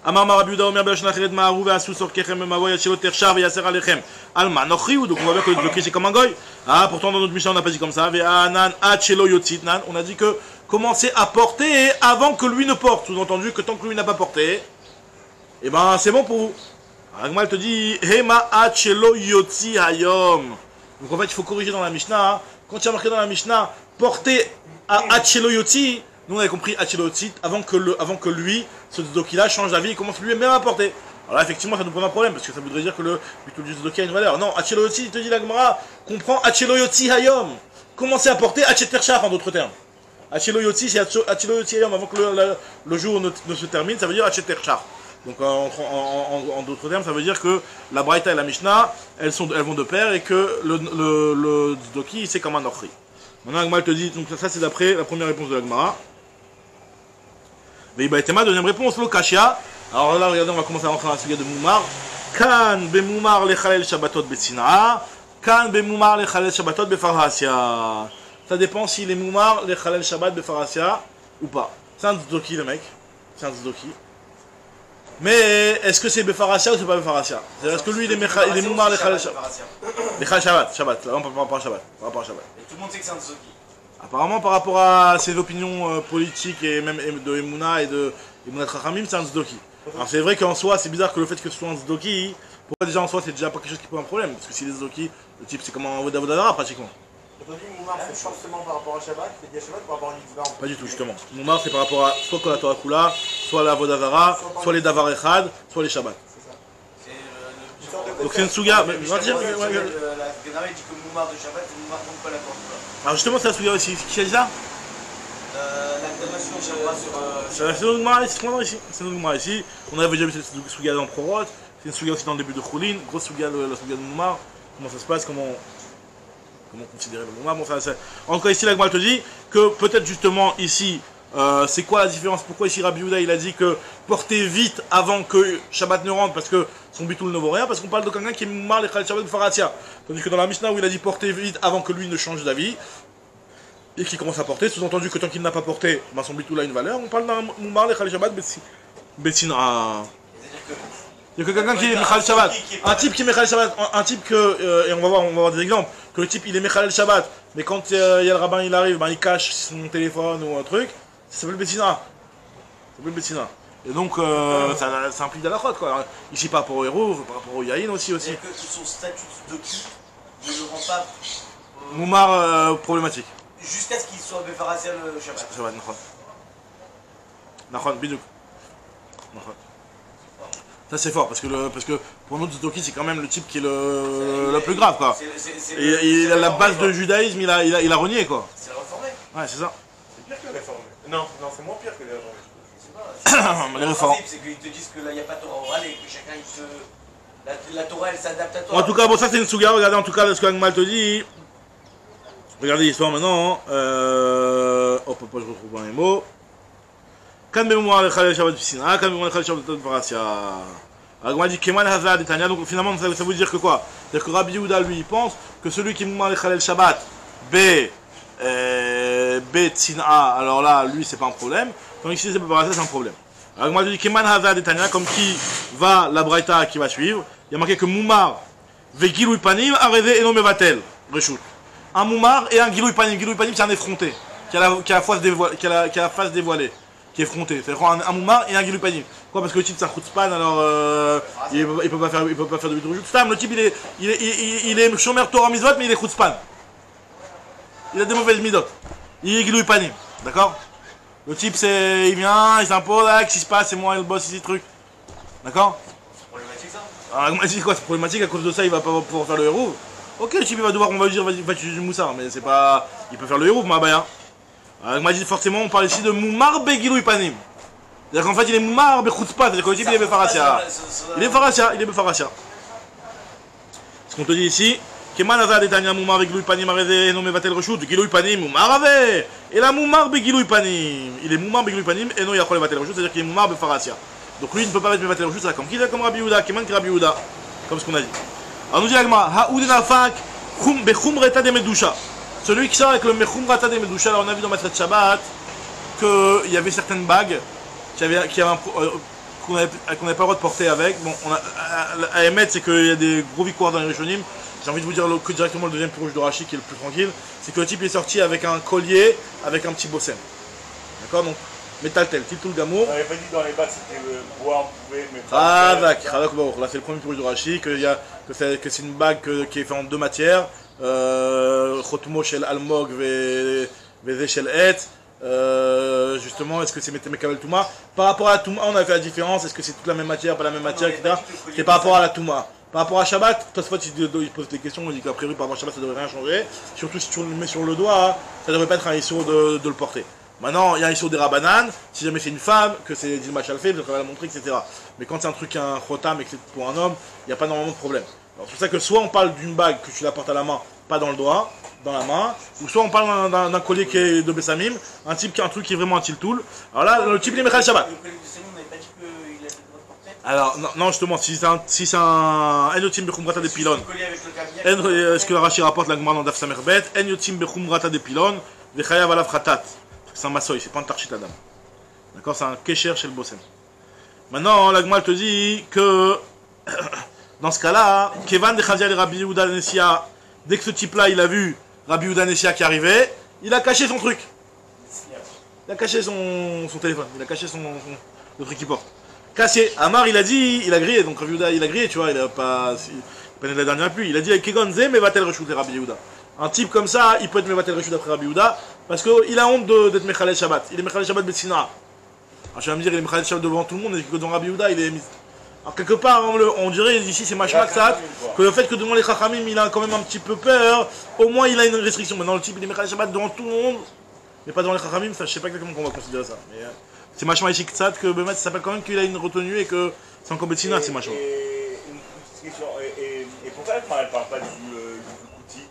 Amar Rabbi Yehuda Omer belashon acheret ma'aru ve'asu tzorkechem b'mavoy ad shelo tershach ve'yaser alechem. Alma nochriu, donc on va voir que le Tzedzoki c'est comme un goy. Pourtant dans notre Mishnah on n'a pas dit comme ça. Ve'anan ad shelo yotzit nan, on a dit que commencer à porter avant que lui ne porte. Sous-entendu que tant que lui n'a pas porté, et ben c'est bon pour vous. Agma elle te dit Hema achelo yotzi hayom. Donc en fait il faut corriger dans la Mishnah. Quand il y a marqué dans la Mishnah porter à achelo yotzi, nous on avait compris achelo yotzi avant que lui, ce Tzedzoki là change d'avis et commence lui-même à porter. Alors là effectivement ça nous pose un problème parce que ça voudrait dire que le butul du Tzedzoki a une valeur. Non, achelo yotzi, il te dit la Gemara, comprend achelo yotzi hayom. Commencer à porter acheter shach en d'autres termes. Achelo yotzi c'est achelo yotzi hayom avant que le jour ne se termine, ça veut dire acheter shach. Donc en d'autres termes, ça veut dire que la Braïta et la Mishnah, elles vont de pair et que le Tzedzoki c'est comme un Ochri. Maintenant Agma te dit, donc ça c'est d'après la première réponse de l'Agmara. Veibaetema, deuxième réponse, lo Kashia. Alors là, regardez, on va commencer à rentrer dans la sujet de Moumar. Kan be Moumar lechalel Shabbatot besinaa, kan be Moumar lechalel Shabbatot befarhasia. Ça dépend s'il est Moumar lechalel Shabbat befarhasia ou pas. C'est un Tzedzoki le mec, c'est un Tzedzoki. Mais est-ce que c'est Befarasia ou c'est pas Befarasia? Est-ce que lui il est Moumar les Khalel Shabbat? Les Khalel Shabbat, là on parle par rapport à Shabbat. Et tout le monde sait que c'est un Tzoki. Apparemment par rapport à ses opinions politiques et même de Emouna et de Emouna Trachamim, c'est un Tzdoki. Alors c'est vrai qu'en soi c'est bizarre que le fait que ce soit un Tzdoki, pourquoi déjà en soi c'est déjà pas quelque chose qui pose un problème? Parce que si les Tzdoki, le type c'est comme un Vodavara pratiquement. Aujourd'hui, Moumar, c'est forcément par rapport à Shabbat, c'est dit à Shabbat par rapport à une mitzvah. Pas du tout, justement. Moumar, c'est par rapport à soit la Torah Kula, soit la Vodavara, soit les Davar Echad, soit les Shabbat. Donc c'est une Souga. La Gemara dit que Moumar de Shabbat, c'est Moumar contre pas la Torah. Alors justement, c'est la Souga aussi. Qui a dit ça? L'acclamation sur. C'est notre Gemara ici, c'est notre Gemara ici. On avait déjà vu cette Souga dans Prorot. C'est une Souga aussi dans le début de Choulin. Grosse Souga, la Souga de Moumar. Comment ça se passe, comment considérer le Moumar. Bon, en tout cas, ici, la Gemara te dit que peut-être justement ici, c'est quoi la différence? Pourquoi ici Rabbi Yehuda il a dit que portez vite avant que Shabbat ne rentre parce que son bitoul ne vaut rien? Parce qu'on parle de quelqu'un qui est Moumar les Khalel Shabbat de Faratia. Tandis que dans la Mishnah où il a dit portez vite avant que lui ne change d'avis et qu'il commence à porter, sous-entendu que tant qu'il n'a pas porté, ben son bitoul a une valeur. On parle d'un Moumar les Khalel Shabbat Betsina. Il y a que quelqu'un qui est Mechal Shabbat, un type qui est Mechal Shabbat, un type que, et on va voir des exemples, que le type il est Mechal Shabbat, mais quand il y a le rabbin il arrive, ben, il cache son téléphone ou un truc, ça s'appelle Betsina. Et donc ça implique de la fraude quoi. Ici par rapport au héros, par rapport au Yahin aussi. C'est que son statut de qui ne le rend pas. Moumar problématique. Jusqu'à ce qu'il soit Befarasia le Shabbat. Shabbat, Nachon, Bidouk. Ça c'est fort parce que pour nous Tzdoki c'est quand même le type qui est le plus grave quoi. Et la base de judaïsme il a renié quoi. C'est le réformé. Ouais c'est ça. C'est pire que les réformés. Non, c'est moins pire que les réformés. Les réformes. C'est qu'ils te disent que là il n'y a pas de Torah orale et que chacun il se. La Torah elle s'adapte à toi. En tout cas bon ça c'est une souga, regardez en tout cas ce qu'Agmal te dit. Regardez l'histoire maintenant. Hop je retrouve un mot. Kan mémoire le Khalel Shabbat Piscina, kan mémoire le Khalel Shabbat Farasia. Agma dit Keman Hazad et Tanya, donc finalement ça veut dire que quoi? C'est-à-dire que Rabbi Yehuda lui il pense que celui qui mémoire le Khalel Shabbat Tzina, alors là lui c'est pas un problème, donc ici c'est Farasia c'est un problème. Agma dit Keman Hazad et Tanya, comme qui va la Braïta qui va suivre, il y a marqué que Moumar Vegilou Panim Areve Eno Mevatel Reshut. Un Moumar et un Gilou Panim. Gilou Panim c'est un effronté qui a la face dévoilée. Qui est effronté, c'est-à-dire un Moumar et un Gilou Panim. Pourquoi? Parce que le type c'est un Chutzpan, alors il peut pas faire de bidrouille. Le type il est Shomer Torah Mitzvot mais il est Chutzpan. Il a des mauvaises midot. Il est Gilou Panim, d'accord? Le type il vient, il s'impose, là, qu'est-ce qui se passe, c'est moi le boss ici, truc. D'accord? C'est problématique ça? Alors c'est quoi? C'est problématique, à cause de ça il va pas pouvoir faire le héros. Ok, le type il va devoir, on va lui dire vas-y tu du moussard, mais c'est pas. Il peut faire le héros, ma baya. Alors, m'a dit forcément, on parle ici de Moumar Begilou Ipanim. C'est-à-dire qu'en fait, il est Moumar Bechutzpa, c'est-à-dire que le type il est Befarasia. Il est Befarasia. Ce qu'on te dit ici, Keman Azad et Tanya Moumar Begilou Ipanim Areze non Mevatel Reshut, Begilou Ipanim Moumar Ave. Et là, Moumar Begilou Ipanim. Il est Moumar Begilou Ipanim et non Yachol Mevatel Reshut, c'est-à-dire qu'il est Moumar Befarasia. Donc lui, il ne peut pas mettre Mevatel Reshut, c'est comme qui? Comme Rabbi Yehuda, Keman Rabbi Yehuda. Comme ce qu'on a dit. Alors nous dit Agma, Haoudena Fak, Bechumreta de Medusha. Celui qui sort avec le Mechumrata de Medusha, alors on a vu dans Maseret Shabbat qu'il y avait certaines bagues qu'on n'avait pas le droit de porter avec. Bon, à émettre, c'est qu'il y a des gros victoires dans les Rishonim. J'ai envie de vous dire que directement le deuxième pirouge de Rashi qui est le plus tranquille, c'est que le type est sorti avec un collier, avec un petit bossem. D'accord? Donc, métal tel, tout le gamour. On n'avait pas dit dans les bacs c'était bois, on pouvait mettre. Ah, d'accord, là c'est le premier pirouge de Rashi, que c'est une bague qui est faite en deux matières. Chotmo shel almog veze shel et. Justement, est-ce que c'est Mekabel Touma? Par rapport à la Touma, on a fait la différence. Est-ce que c'est toute la même matière, pas la même matière, etc. C'est par rapport à la Touma. Par rapport à Shabbat, Tosfot il pose des questions, on dit qu'a priori par rapport à Shabbat ça devrait rien changer. Surtout si tu le mets sur le doigt, ça devrait pas être un issur de le porter. Maintenant, il y a un issur des Rabanan, si jamais c'est une femme, que c'est Dilma Chalfé, vous devez la montrer, etc. Mais quand c'est un truc, un chotam et que c'est pour un homme, il n'y a pas normalement de problème. C'est pour ça que soit on parle d'une bague que tu la portes à la main, pas dans le doigt, dans la main, ou soit on parle d'un collier qui est de Bessamim, un truc qui est vraiment un tiltoul. Alors là, le type il est Mechal Shabbat. Le collier de Bessamim, on n'avait pas dit qu'il avait le droit de porter? Alors, non justement, si c'est un Enotim Bechumrata des pylônes, est-ce que Rashi rapporte la Gemara dans Daf Samerbet, Enotim Bechumrata des pylônes, Vechayav Alav Khatat. C'est un massoï, c'est pas un tarchit adam. D'accord, c'est un kécher chez le bossem. Maintenant, l'Agma te dit que dans ce cas-là, Kevan de Chazia et Rabbi Yehuda Nessia, dès que ce type-là il a vu Rabbi Yehuda Nessia qui arrivait, il a caché son truc. Il a caché son téléphone, il a caché le truc qu'il porte. Cassé. Amar il a dit, il a grillé, donc Rabbi Yehuda il a grillé, tu vois, il a pas né de la dernière pluie. Il a dit avec Kegon Zé, mais va-t-elle rechouter Rabbi Yehuda. Un type comme ça, il peut être Mevatel Reshut après Rabbi Yehuda, parce qu'il a honte d'être Mechalel Shabbat. Il est Mechalel Shabbat Betsina. Alors je vais me dire, il est Mechalel Shabbat devant tout le monde, et que dans Rabbi Yehuda, il est mis. Alors quelque part, on dirait ici, c'est Mashmak Sat, que le fait que devant les Chachamim, il a quand même un petit peu peur, au moins il a une restriction. Maintenant, le type, il est Mechalel Shabbat devant tout le monde, mais pas devant les Chachamim, ça, je sais pas exactement comment on va considérer ça. Mais c'est Mashmak ici Sat, que Bemet, ça s'appelle quand même qu'il a une retenue, et que c'est encore Betsina, c'est Mashmak. Et pourquoi elle ne parle pas du Kouti?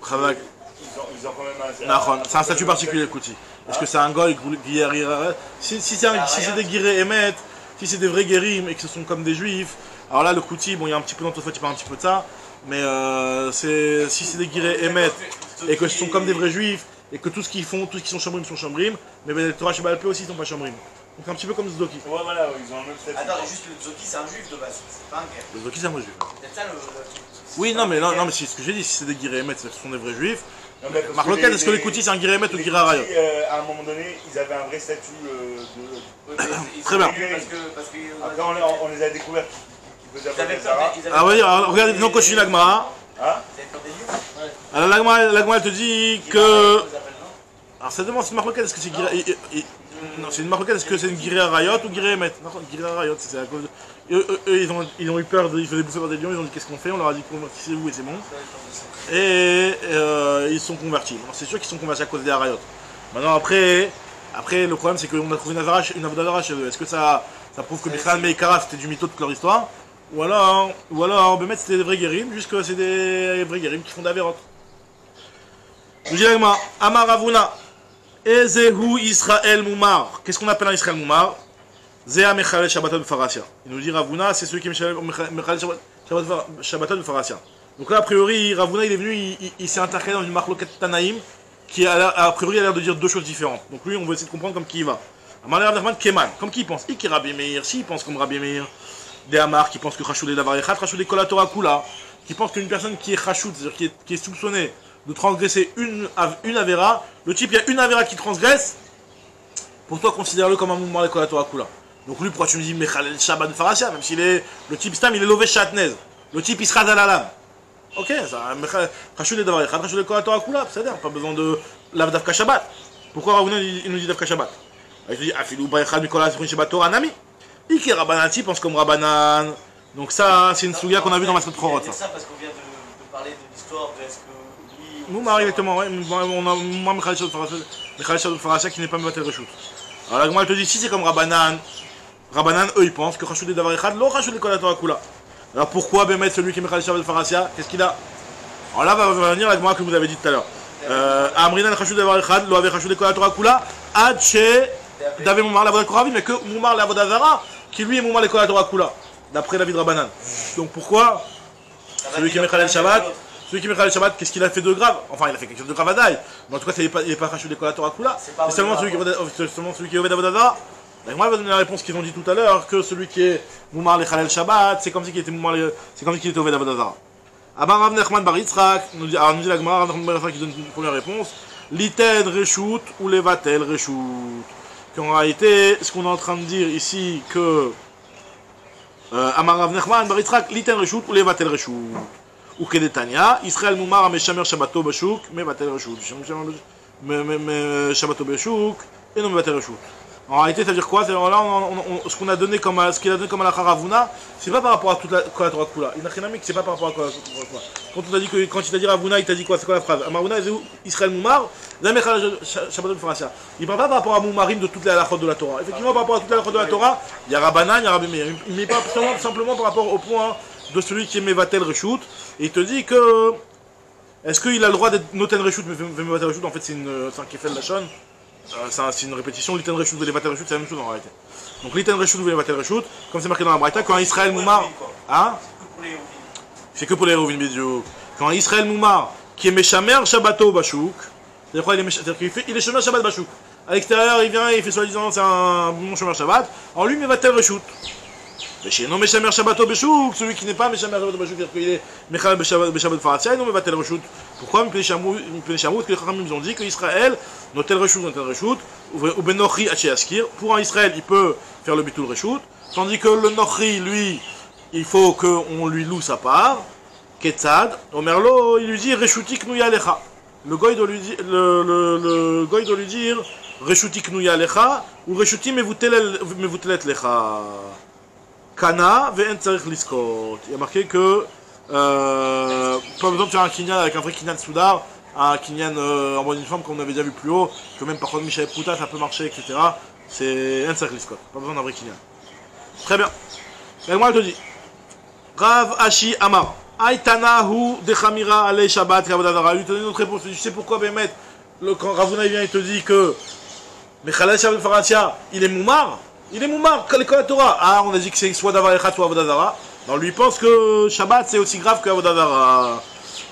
Ils ont quand même un... C'est un statut particulier, le Kouti. Est-ce que c'est un goy qui arrive? Si c'est des guirés émettent, si c'est des vrais guérim et que ce sont comme des juifs, alors là, le Kouti, bon, il y a un petit peu d'antophote, il parle un petit peu de ça, mais si c'est des guirés émettent et que ce sont comme des vrais juifs et que tout ce qu'ils font, tout ce qui sont chambrim, mais les Torah Shabbat Alpé aussi, ils sont pas chambrim. Donc un petit peu comme Zdoki. Ouais, voilà, ils ont le même statut. Attends, juste le Zoki, c'est un juif de base, c'est pas un guerre. Le Zdoki, c'est un vrai juif. C'est ça le. Oui, non, mais c'est ce que j'ai dit, si c'est des guirés émettent, ce sont des vrais juifs. Marloquette, est-ce que les Kouti, c'est un guiré émettent ou guiré arayot? À un moment donné, ils avaient un vrai statut de... Très bien. Après, on les a découverts qui faisaient pas des Zara. Ah oui, regardez, non, continue l'Agma. Alors l'Agma, elle te dit que... Alors ça demande, c'est une marloquette, est-ce que c'est guiré... Non, c'est une marloquette, est-ce que c'est une guiré arayot ou guiré émettent? Non, guiré arayot, c'est à cause de... Eux, ils ont eu peur, ils faisaient bouffer par des lions, ils ont dit qu'est-ce qu'on fait, on leur a dit convertissez-vous et c'est bon. Et ils sont convertis. C'est sûr qu'ils sont convertis à cause des arayot. Maintenant après le problème c'est qu'on a trouvé une avodazara chez eux. Est-ce que ça prouve que Michal Meikara c'était du mytho de leur histoire? Ou alors Bemet c'était des vrais guérim, juste que c'est des vrais guérim qui font d'Averot. Nous dit l'Agma, Amar Ravuna, Ezehu Israël Moumar. Qu'est-ce qu'on appelle un Israël Moumar? Zéa Mechalel Shabbatot Befarasia. Il nous dit Ravuna, c'est celui qui est Mechalel Shabbatot Befarasia. Donc là, a priori, Ravuna, il est venu, il s'est intercalé dans une marloquette Tanaïm qui, a priori, a l'air de dire deux choses différentes. Donc lui, on va essayer de comprendre comme qui il va. Amar Rav Nachman Keman, comme qui il pense? Iki Rabbi Meir, si il pense comme Rabbi Meir. Des Amar qui pense que Chashoud est Davar Echat, Chashoud est Kol HaTorah Kula, qui pense qu'une personne qui est Chashoud, c'est-à-dire qui est soupçonnée de transgresser une Avera, le type, il y a une Avera qui transgresse, pour toi, considère-le comme un mouvement de Kol HaTorah Kula. Donc lui, pourquoi tu me dis Mechalel Shabbat de Farasia, même s'il est le type Stam, il est lové Shatnez. Le type il sera Dalalam. Ok, ça Chashoud est Davar Echad, Chashoud est Kol HaTorah Kula, c'est-à-dire pas besoin de l'Avdavka Shabbat. Pourquoi Ravuna il nous dit Davka Shabbat? Il te dit Afilou Ba'echad Mikol HaSifrin Shabbat Torah Nami. Iki Rabbanan pense comme Rabbanan. Donc ça, c'est une souga qu'on a vu dans la semaine Prorot. C'est ça parce qu'on vient de parler de l'histoire de est-ce que lui... Moumar exactement, ouais. On a Moumar Mechalel Shabbat Farasia qui n'est pas Mevatel Reshut. Alors la Gemara te dit si c'est comme Rabbanan, eux ils pensent que Chashoud est Davar Echad, lo Chashoud est Kol HaTorah Kula. Alors pourquoi Bemet celui qui est Mechalel Shabbat Farasia, qu'est-ce qu'il a? Alors là va venir la Gemara que vous avez dit tout à l'heure. Amrinan Chashoud Davar Echad, lo Ave Chashoud est Kol HaTorah Kula, Ad She David Moumar l'Avodat Koravi, mais que Moumar l'Avodat Zara, qui lui est Moumar le Kol HaTorah Kula, d'après David Rabbanan. Donc pourquoi celui qui est Mechalel Shabbat, qu'est-ce qu'il a fait de grave? Enfin, il a fait quelque chose de grave à Daï. Mais en tout cas, il n'est pas Chashoud de Kol HaTorah Kula. C'est seulement celui qui est Oved Avodah Zara. Moi, je vais donner la réponse qu'ils ont dit tout à l'heure, que celui qui est Moumar le Chalel Shabbat, c'est comme si qu'il était Oved Avodah Zara. Amar Rav Nachman bar Yitzchak, nous dit la Gemara, Rav Nachman bar Yitzchak qui donne une première réponse. Liten Reshut ou Levatel Reshut. Qu'en réalité, ce qu'on est en train de dire ici, que Amar Rav Nachman bar Yitzchak, Liten Reshut ou Levatel Reshut. Ou Kedetania, Israël Moumar Meshamer Shabbato Bashuk, Mevatel Reshut. Shabbato Bashuk et non Mevatel Reshut. En réalité, ça veut dire quoi? Là, ce qu'il a donné comme à la Ravuna, c'est pas par rapport à toute la Kol HaTorah Kula. Il n'a rien à dire que c'est pas par rapport à Kol HaTorah Kula. Quand il t'a dit Ravuna, il t'a dit quoi? C'est quoi la phrase? Amaruna, Israël Moumar, Zamechal Shabbatot Farasia. Il ne parle pas par rapport à Moumarim de toutes les halachot de la Torah. Effectivement, par rapport à toutes les halachot de la Torah, il y a Rabbanan, il y a Rabbi Meir. Il ne met pas simplement par rapport au point de celui qui est Mevatel Reshut. Et il te dit que. Est-ce qu'il a le droit d'être Noten Reshut, mais Mevatel Reshut, en fait, c'est un Kefel Lachon. C'est une répétition, Liten Reshut ou Levatel Reshut, c'est la même chose en réalité. Donc Liten Reshut ou Levatel Reshut, comme c'est marqué dans la Braïta, quand Israël Moumar. Hein? C'est que pour les Rovin Bidiou. Quand Israël Moumar, qui est Meshamer Shabbato Bashuk, C'est-à-dire quoi, il est chômeur Shabbat Bachouk. À l'extérieur, il vient et il fait soi-disant c'est un bon chômeur Shabbat. En lui, il va tel reshoot. Mais chez non Meshamer Shabbato Beshouk, celui qui n'est pas Meshamer Shabbato Beshouk, c'est-à-dire qu'il est Mechal Beshabbat Faratia, non mais va tel reshoot. Pourquoi Mipnei Shamout, que les Chachamim nous ont dit qu'Israël, dans tel reshoot, ou Benochri Askir, pour un Israël, il peut faire le bitul reshoot, tandis que le Nochri, lui, il faut qu'on lui loue sa part. Ketzad, Omerlo, il lui dit Reshutik Nuya Lecha. Le goy doit lui dire, le goy doit lui dire Reshutik Nuya Lecha ou Reshuti Mevutelet Lecha. Kana ve'en tzarich liskot. Il y a marqué que pas besoin de faire un kinyan avec un vrai kinyan soudar, un kinyan en bonne uniforme comme on avait déjà vu plus haut, que même par contre Michel Pouta ça peut marcher, etc. C'est en tzarich liskot. Pas besoin d'un vrai kinyan. Très bien. Mais moi je te dis Rav Ashi Amar. Aïtanahu de Khamira Ale Shabbat Kavadadara. Lui te donne une autre réponse. Tu sais pourquoi Bémet, quand Ravuna vient, il te dit que Mechalel Shabbat Faratia, il est Moumar. Il est Moumar, l'école la Torah. Ah, on a dit que c'est soit Davar Echat, soit Avodadara. Non, lui pense que Shabbat c'est aussi grave que Avodadara.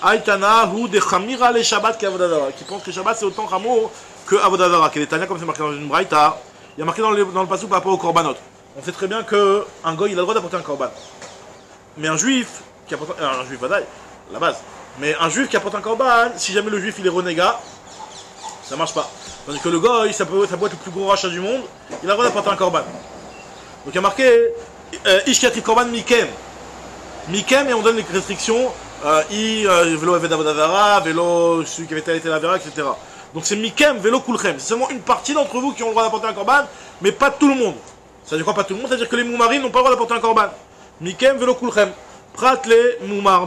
Aïtanahu de Khamira Ale Shabbat Kavadadara. Qui pense que Shabbat c'est autant Ramo que Avodadara. Quel est Tania, comme c'est marqué dans une braïta. Il y a marqué dans le passou par rapport au Korbanot. On sait très bien qu'un goy il a le droit d'apporter un Korban. Mais un juif. Un juif vadaï, la base. Mais un juif qui apporte un korban, si jamais le juif il est renégat, ça marche pas. Tandis que le goy, ça peut être le plus gros rachat du monde, il a le droit d'apporter un korban. Donc il y a marqué Ishkatri korban mikem. Mikem, et on donne les restrictions vélo eved avodadara, vélo celui qui avait tel la vera, etc. Donc c'est mikem, vélo kulchem. C'est seulement une partie d'entre vous qui ont le droit d'apporter un korban, mais pas tout le monde. Ça veut dire quoi, pas tout le monde? C'est-à-dire que les moumarim n'ont pas le droit d'apporter un korban. Mikem, vélo kulchem. Prat les moumar.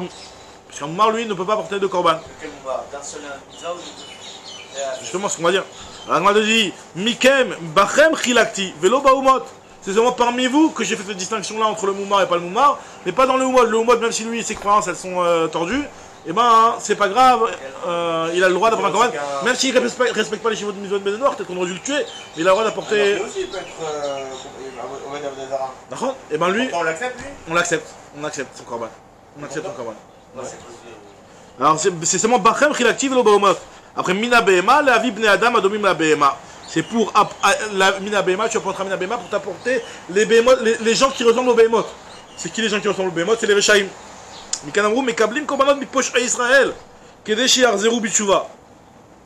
Parce qu'un moumar, lui, ne peut pas porter de korban. Quel moumar? D'un seul ou justement, ce qu'on va dire. Alors, on va dire Mikem, Bachem, Chilakti, Velo Baumot. C'est seulement parmi vous que j'ai fait cette distinction-là entre le moumar et pas le moumar. Mais pas dans le moumar. Le moumar, même si lui, ses croyances, elles sont tordues, et ben, hein, c'est pas grave. Il a le droit d'apporter un korban. Même s'il respecte pas les chevaux de Mizot de Bénénoir, peut-être qu'on aurait dû le tuer. Mais il a le droit d'apporter. Lui aussi, il peut être Omed Avodazara. D'accord? Et ben lui. On l'accepte, lui? On l'accepte. On accepte son korban. On accepte son korban. Ouais. Alors c'est seulement Bachem Chilakti Velo Baumot. Après Mina Behema, la vie Bnei Adam Adomim la Behema. C'est pour la Mina Behema, tu apporteras Mina Behema pour t'apporter les gens qui ressemblent aux Behemoth. C'est qui les gens qui ressemblent aux Behemoth? C'est les Rechaim. Mikanamrou Mekablim Korbanot Miposh à Israël. Kedeshi Arzeru Bichuva.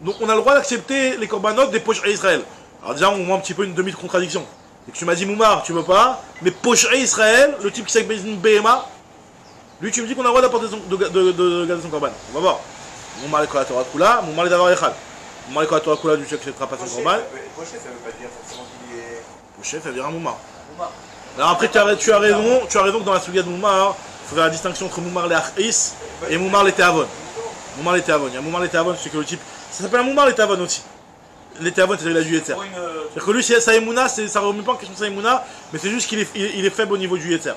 Donc on a le droit d'accepter les Korbanot des poches à Israël. Alors déjà on voit un petit peu une demi-contradiction. C'est que tu m'as dit Moumar, tu veux pas, mais poche à Israël, le type qui s'appelle une Behema, lui tu me dis qu'on a le droit d'apporter de garder son korban. On va voir. Moumar le Torah Kula, Moumar le Davar Echad. Moumar le Torah Kula du chef qui ne pas son korban. Poché, ça veut pas dire forcément qu'il est. Poché, ça veut dire un Moumar. Alors après tu as raison que dans la Souga de Moumar, il faut faire la distinction entre Moumar le Achis et Moumar le Tehavon. Moumar le Tehavon. Il y a Moumar le Tehavon, c'est que le type. Ça s'appelle un Moumar le Tehavon aussi. Les Tehavon, c'est la du Yetzer. C'est-à-dire que lui, sa Emouna, ça ne remet pas en question sa Emouna, mais c'est juste qu'il est faible au niveau du Yetzer.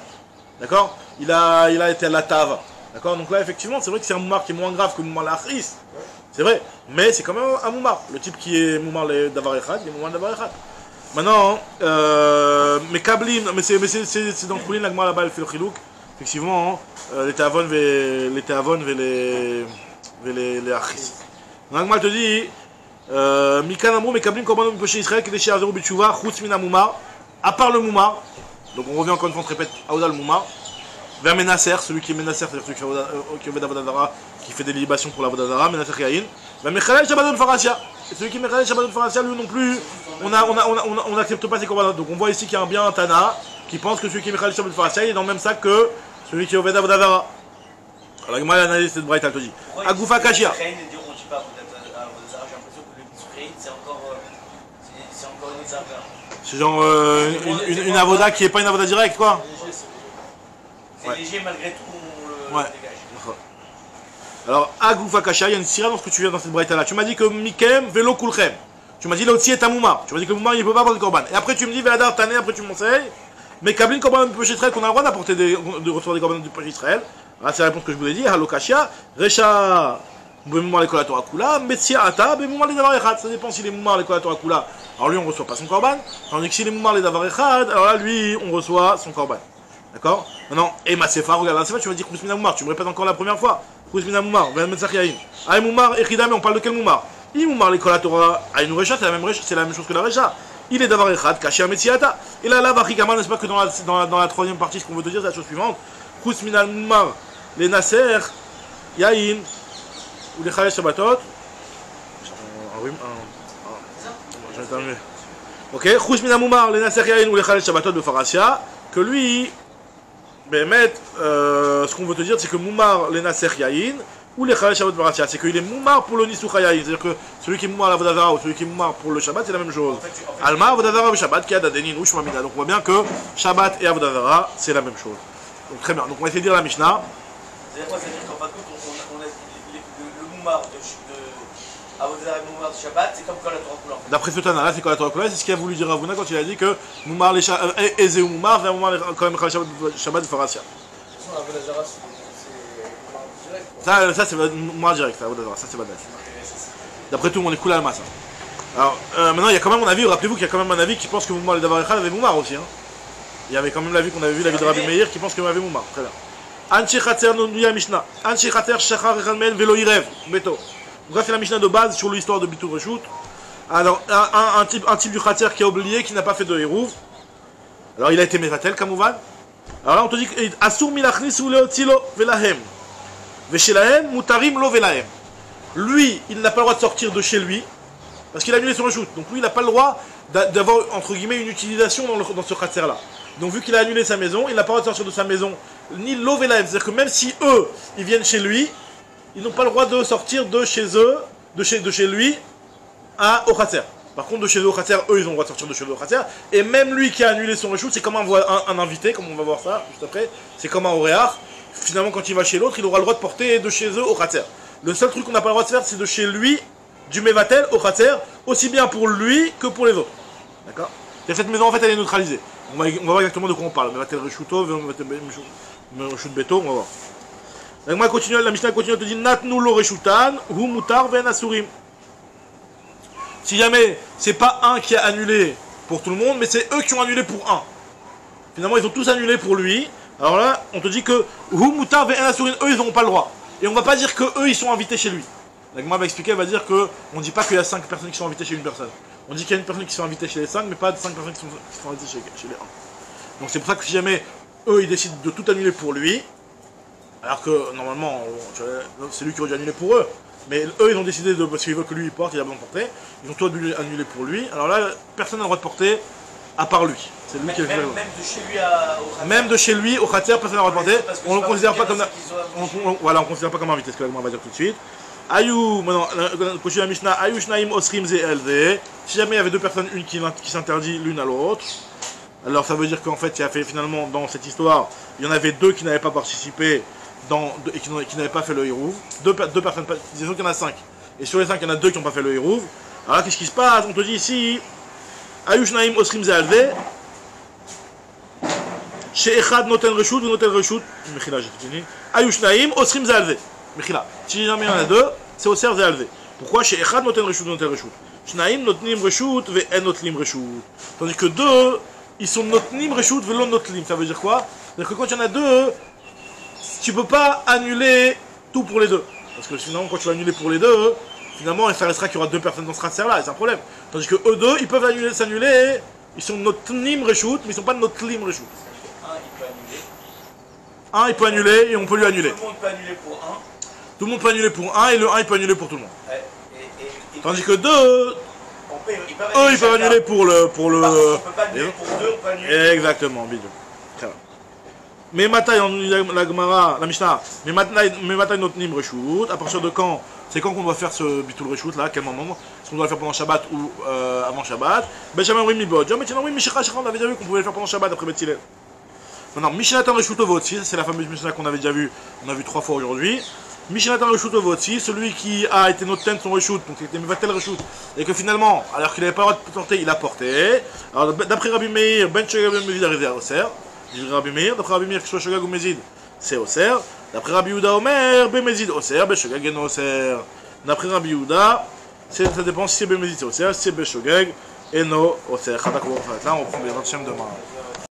D'accord? Il a été à la Tava. D'accord? Donc là, effectivement, c'est vrai que c'est un Moumar qui est moins grave que Moumar l'Achis. C'est vrai. Mais c'est quand même un Moumar. Le type qui est Moumar le Davar Echad, il est Moumar le Davar Echad. Maintenant, mais Kablim, mais c'est dans le Koulin, la Gemara là-bas, elle fait le Chilouk. Effectivement, les Tehavon et les Achis. Donc la Gemara te dit. Mikan Amrou Mekablim Korbanot Mipoché Israël Kedeshi Arzeru Bichuva Chutz Mina Moumar. À part le Moumar, donc on revient encore une fois, on se répète, Aouda le Moumar. Vers Menasser, celui qui est Menasser, c'est-à-dire celui qui fait Avodadara, qui fait des libations pour l'Avodadara, Menasser Yahin. Vers Mechalel Shabbaton Farasia. Et celui qui est Mechalel Shabbaton Farasia, lui non plus, on n'accepte pas ses Korbanot. Donc on voit ici qu'il y a bien un Tana qui pense que celui qui est Mechalel Shabbaton Farasia, il est dans le même sac que celui qui est Oved Avodadara. Alors la Gemara analyse cette braïta, elle te dit. Agoufa Kashia. C'est genre une avoda qui est pas une avoda directe, quoi. C'est léger malgré tout, on le dégage. Alors, Agoufa Kasha, il y a une sira dans ce que tu viens dans cette braïta là. Tu m'as dit que Mikem, Velo Kulchem. Tu m'as dit l'autre est un Moumar. Tu m'as dit que le Moumar il peut pas avoir de korban. Et après tu me dis Veladar Tané, après tu m'enseignes. Mais Kablin Korban du Poche Israël, qu'on a le droit d'apporter de recevoir des korban du Poche Israël. Ah, c'est la réponse que je vous ai dit. Halo Kashia, Recha. Moumar les Torah Kula, Metsia Ata, Moumar les Davar Echad. Ça dépend si les Moumar les Torah Kula. Alors lui on reçoit pas son korban. Tandis que si les Moumar les Davar Echad, alors là lui on reçoit son korban. D'accord? Maintenant, et ma Sefa, regarde la Sefa, tu vas dire Kousmina Moumar. Tu me répètes encore la première fois. Kousmina Moumar, Ve'en Metzach Yahin. Ah, Moumar, Echidam, on parle de quel Moumar? Imoumar l'école à Torah à une recha, c'est la même chose que la recha. Il est d'avoir echad, caché à Metsiata. Et là, Vachikama, n'est-ce pas que dans la troisième partie, ce qu'on veut te dire, c'est la chose suivante. Khus minal moumar, les naser, yaïn, ou les chalel shabbatot. J'en ai terminé. Ok, Khus minal moumar, les naser, yaïn, ou les chalel shabbatot de Farasia. Que lui, Bémet, ce qu'on veut te dire, c'est que moumar, les naser, yaïn, ou les chalel shabbatot de Farasia. C'est qu'il est moumar pour le nisoucha yaïn. C'est-à-dire que celui qui est moumar à la vodazara ou celui qui est moumar pour le Shabbat, c'est la même chose. Alma, vodazara, ou Shabbat, qui a dadenin ou shmamina. Donc on voit bien que Shabbat et Avodazara, c'est la même chose. Donc très bien. Donc on va essayer de dire la Mishnah. C'est-à-dire quoi? C'est-à-dire qu'en fin de compte, on a le moumar de Avodazara et le moumar de Shabbat, c'est comme quand la Torah coule. D'après ce Tana-là, c'est quand la Torah coule, c'est ce qu'il a voulu dire Ravuna quand il a dit que moumar les Ezeu moumar, vers moumar quand même Shabbat de Farasia. De toute façon, Avodazara, c'est direct. Ça c'est moumar direct, ça, Avodazara, ça c'est Badas. D'après tout, on est cool à la masse. Alors maintenant, il y a quand même un avis, rappelez-vous qu'il y a quand même un avis qui pense que moumar les Davar Echad avait moumar aussi. Hein. Il y avait quand même l'avis qu'on avait vu, l'avis de Rabbi Meir, qui pense qu'il avait moumar. Très bien. Anchi Khater Nouya Mishnah. Anchi Khater Shachar Echalmel Velo Irev. Beto. Donc là, c'est la Mishnah de base sur l'histoire de Bitul Reshut. Alors, un type du Khater qui a oublié, qui n'a pas fait de Hérouv. Alors, il a été Mevatel, Kamouvan. Alors là, on te dit Asur Milachnis ou Leotzilo Velahem. Veshelahem Mutarim Lo Velahem. Lui, il n'a pas le droit de sortir de chez lui, parce qu'il a annulé son Reshut. Donc lui, il n'a pas le droit d'avoir, entre guillemets, une utilisation dans ce Khater-là. Donc vu qu'il a annulé sa maison, il n'a pas le droit de sortir de sa maison, ni l'ovelaim, c'est-à-dire que même si eux, ils viennent chez lui, ils n'ont pas le droit de sortir de chez eux, de chez lui, au Khater. Par contre, de chez eux au Khater, eux, ils ont le droit de sortir de chez eux au Khater. Et même lui qui a annulé son reshoot, c'est comme un invité, comme on va voir ça juste après, c'est comme un oréar. Finalement, quand il va chez l'autre, il aura le droit de porter de chez eux au Khater. Le seul truc qu'on n'a pas le droit de faire, c'est de chez lui, du Mevatel au Khater, aussi bien pour lui que pour les autres. D'accord? Et cette maison, en fait, elle est neutralisée. On va voir exactement de quoi on parle. Mevatel Reshuto, Mevatel Reshut Beto, on va voir. Donc, moi, la Mishnah continue, elle te dit Natnu lo Reshutan, hu mutar ven asurim. Si jamais c'est pas un qui a annulé pour tout le monde, mais c'est eux qui ont annulé pour un. Finalement, ils ont tous annulé pour lui. Alors là, on te dit que hu mutar ven asurim, eux, ils n'auront pas le droit. Et on va pas dire que eux, ils sont invités chez lui. La Gemara va expliquer, elle va dire que on dit pas qu'il y a 5 personnes qui sont invitées chez une personne. On dit qu'il y a une personne qui sont invitées chez les 5, mais pas 5 personnes qui sont invitées chez les 1. Donc c'est pour ça que si jamais eux, ils décident de tout annuler pour lui, alors que normalement, c'est lui qui aurait dû annuler pour eux, mais eux, ils ont décidé de, parce qu'ils veulent que lui il porte, il a besoin de porter, ils ont tout annulé pour lui. Alors là, personne n'a le droit de porter à part lui. C'est lui qui a même de chez lui au Khater. Même de chez lui au Khater, personne n'a le droit de porter. On le considère pas comme voilà, on considère pas comme invité, ce que la Gemara va dire tout de suite. Ayou, maintenant, continue la Mishnah, Ayou Shnaim Osrim Ze Elze. Si jamais il y avait deux personnes, une qui s'interdit l'une à l'autre, alors ça veut dire qu'en fait, il y a fait finalement dans cette histoire, il y en avait deux qui n'avaient pas participé et qui n'avaient pas fait le Hérouv. Deux personnes, disons qu'il y en a 5. Et sur les 5, il y en a 2 qui n'ont pas fait le Hérouv. Alors là, qu'est-ce qui se passe? On te dit ici, Ayou Shnaim Osrim Ze Elze. Chez Echad Noten Reshut ou Noten Reshut. Mechila, j'ai fini. Ayou Shnaim Osrim Ze Elze. Mechila. Si jamais il y en a 2, c'est au ser Zéalvé. Pourquoi? Chez Echad Noten Reshut, Noten Reshut. Shnaim Notnim Reshut, ve en Notlim Reshut. Tandis que 2, ils sont Notnim Reshut, ve lo Notlim. Ça veut dire quoi? C'est-à-dire que quand il y en a 2, tu peux pas annuler tout pour les 2. Parce que finalement, quand tu vas annuler pour les 2, finalement, ça restera qu'il y aura 2 personnes dans ce transfert-là, et c'est un problème. Tandis que eux 2, ils peuvent s'annuler, ils sont Notnim Reshut, mais ils sont pas Notlim Reshut. Un, il peut annuler, et on peut lui annuler. Tout le monde peut annuler pour un. Tout le monde peut annuler pour un et le 1 il peut annuler pour tout le monde. Tandis que 2, eux ils peuvent annuler pour le. On peut pas annuler pour 2, on peut annuler. Exactement, bidou. Très bien. Mais Matai, la Gemara, la Mishnah, mais Matai Notnim Reshut, à partir de quand? C'est quand qu'on doit faire ce Bitul Reshut là? À quel moment? Est-ce qu'on doit le faire pendant Shabbat ou avant Shabbat? Benjamin oui, Mibod. Oui, Mishicha, on avait déjà vu qu'on pouvait le faire pendant Shabbat après Bethilel. Maintenant, Mishnatan Reshutovot, c'est la fameuse Mishnah qu'on avait déjà vue, on a vu 3 fois aujourd'hui. Mishnatan Reshutovot, celui qui a été noté de son Reshut, donc il était Mevatel Reshut, et que finalement, alors qu'il n'avait pas le droit de porter, il a porté. Alors d'après Rabbi Meir, Ben Shogag ou Mezid arrivé à Oser. Rabbi Meir, d'après Rabbi Meir, que ce soit Shogag ou Mezid, c'est Oser. D'après Rabbi Yehuda Omer, Ben Mezid Oser, Ben Shogag et Oser. D'après Rabbi Yehuda, ça dépend si c'est Ben Mezid c'est Oser, si c'est Ben Shogag et no Oser. Là on prend les 20e demain.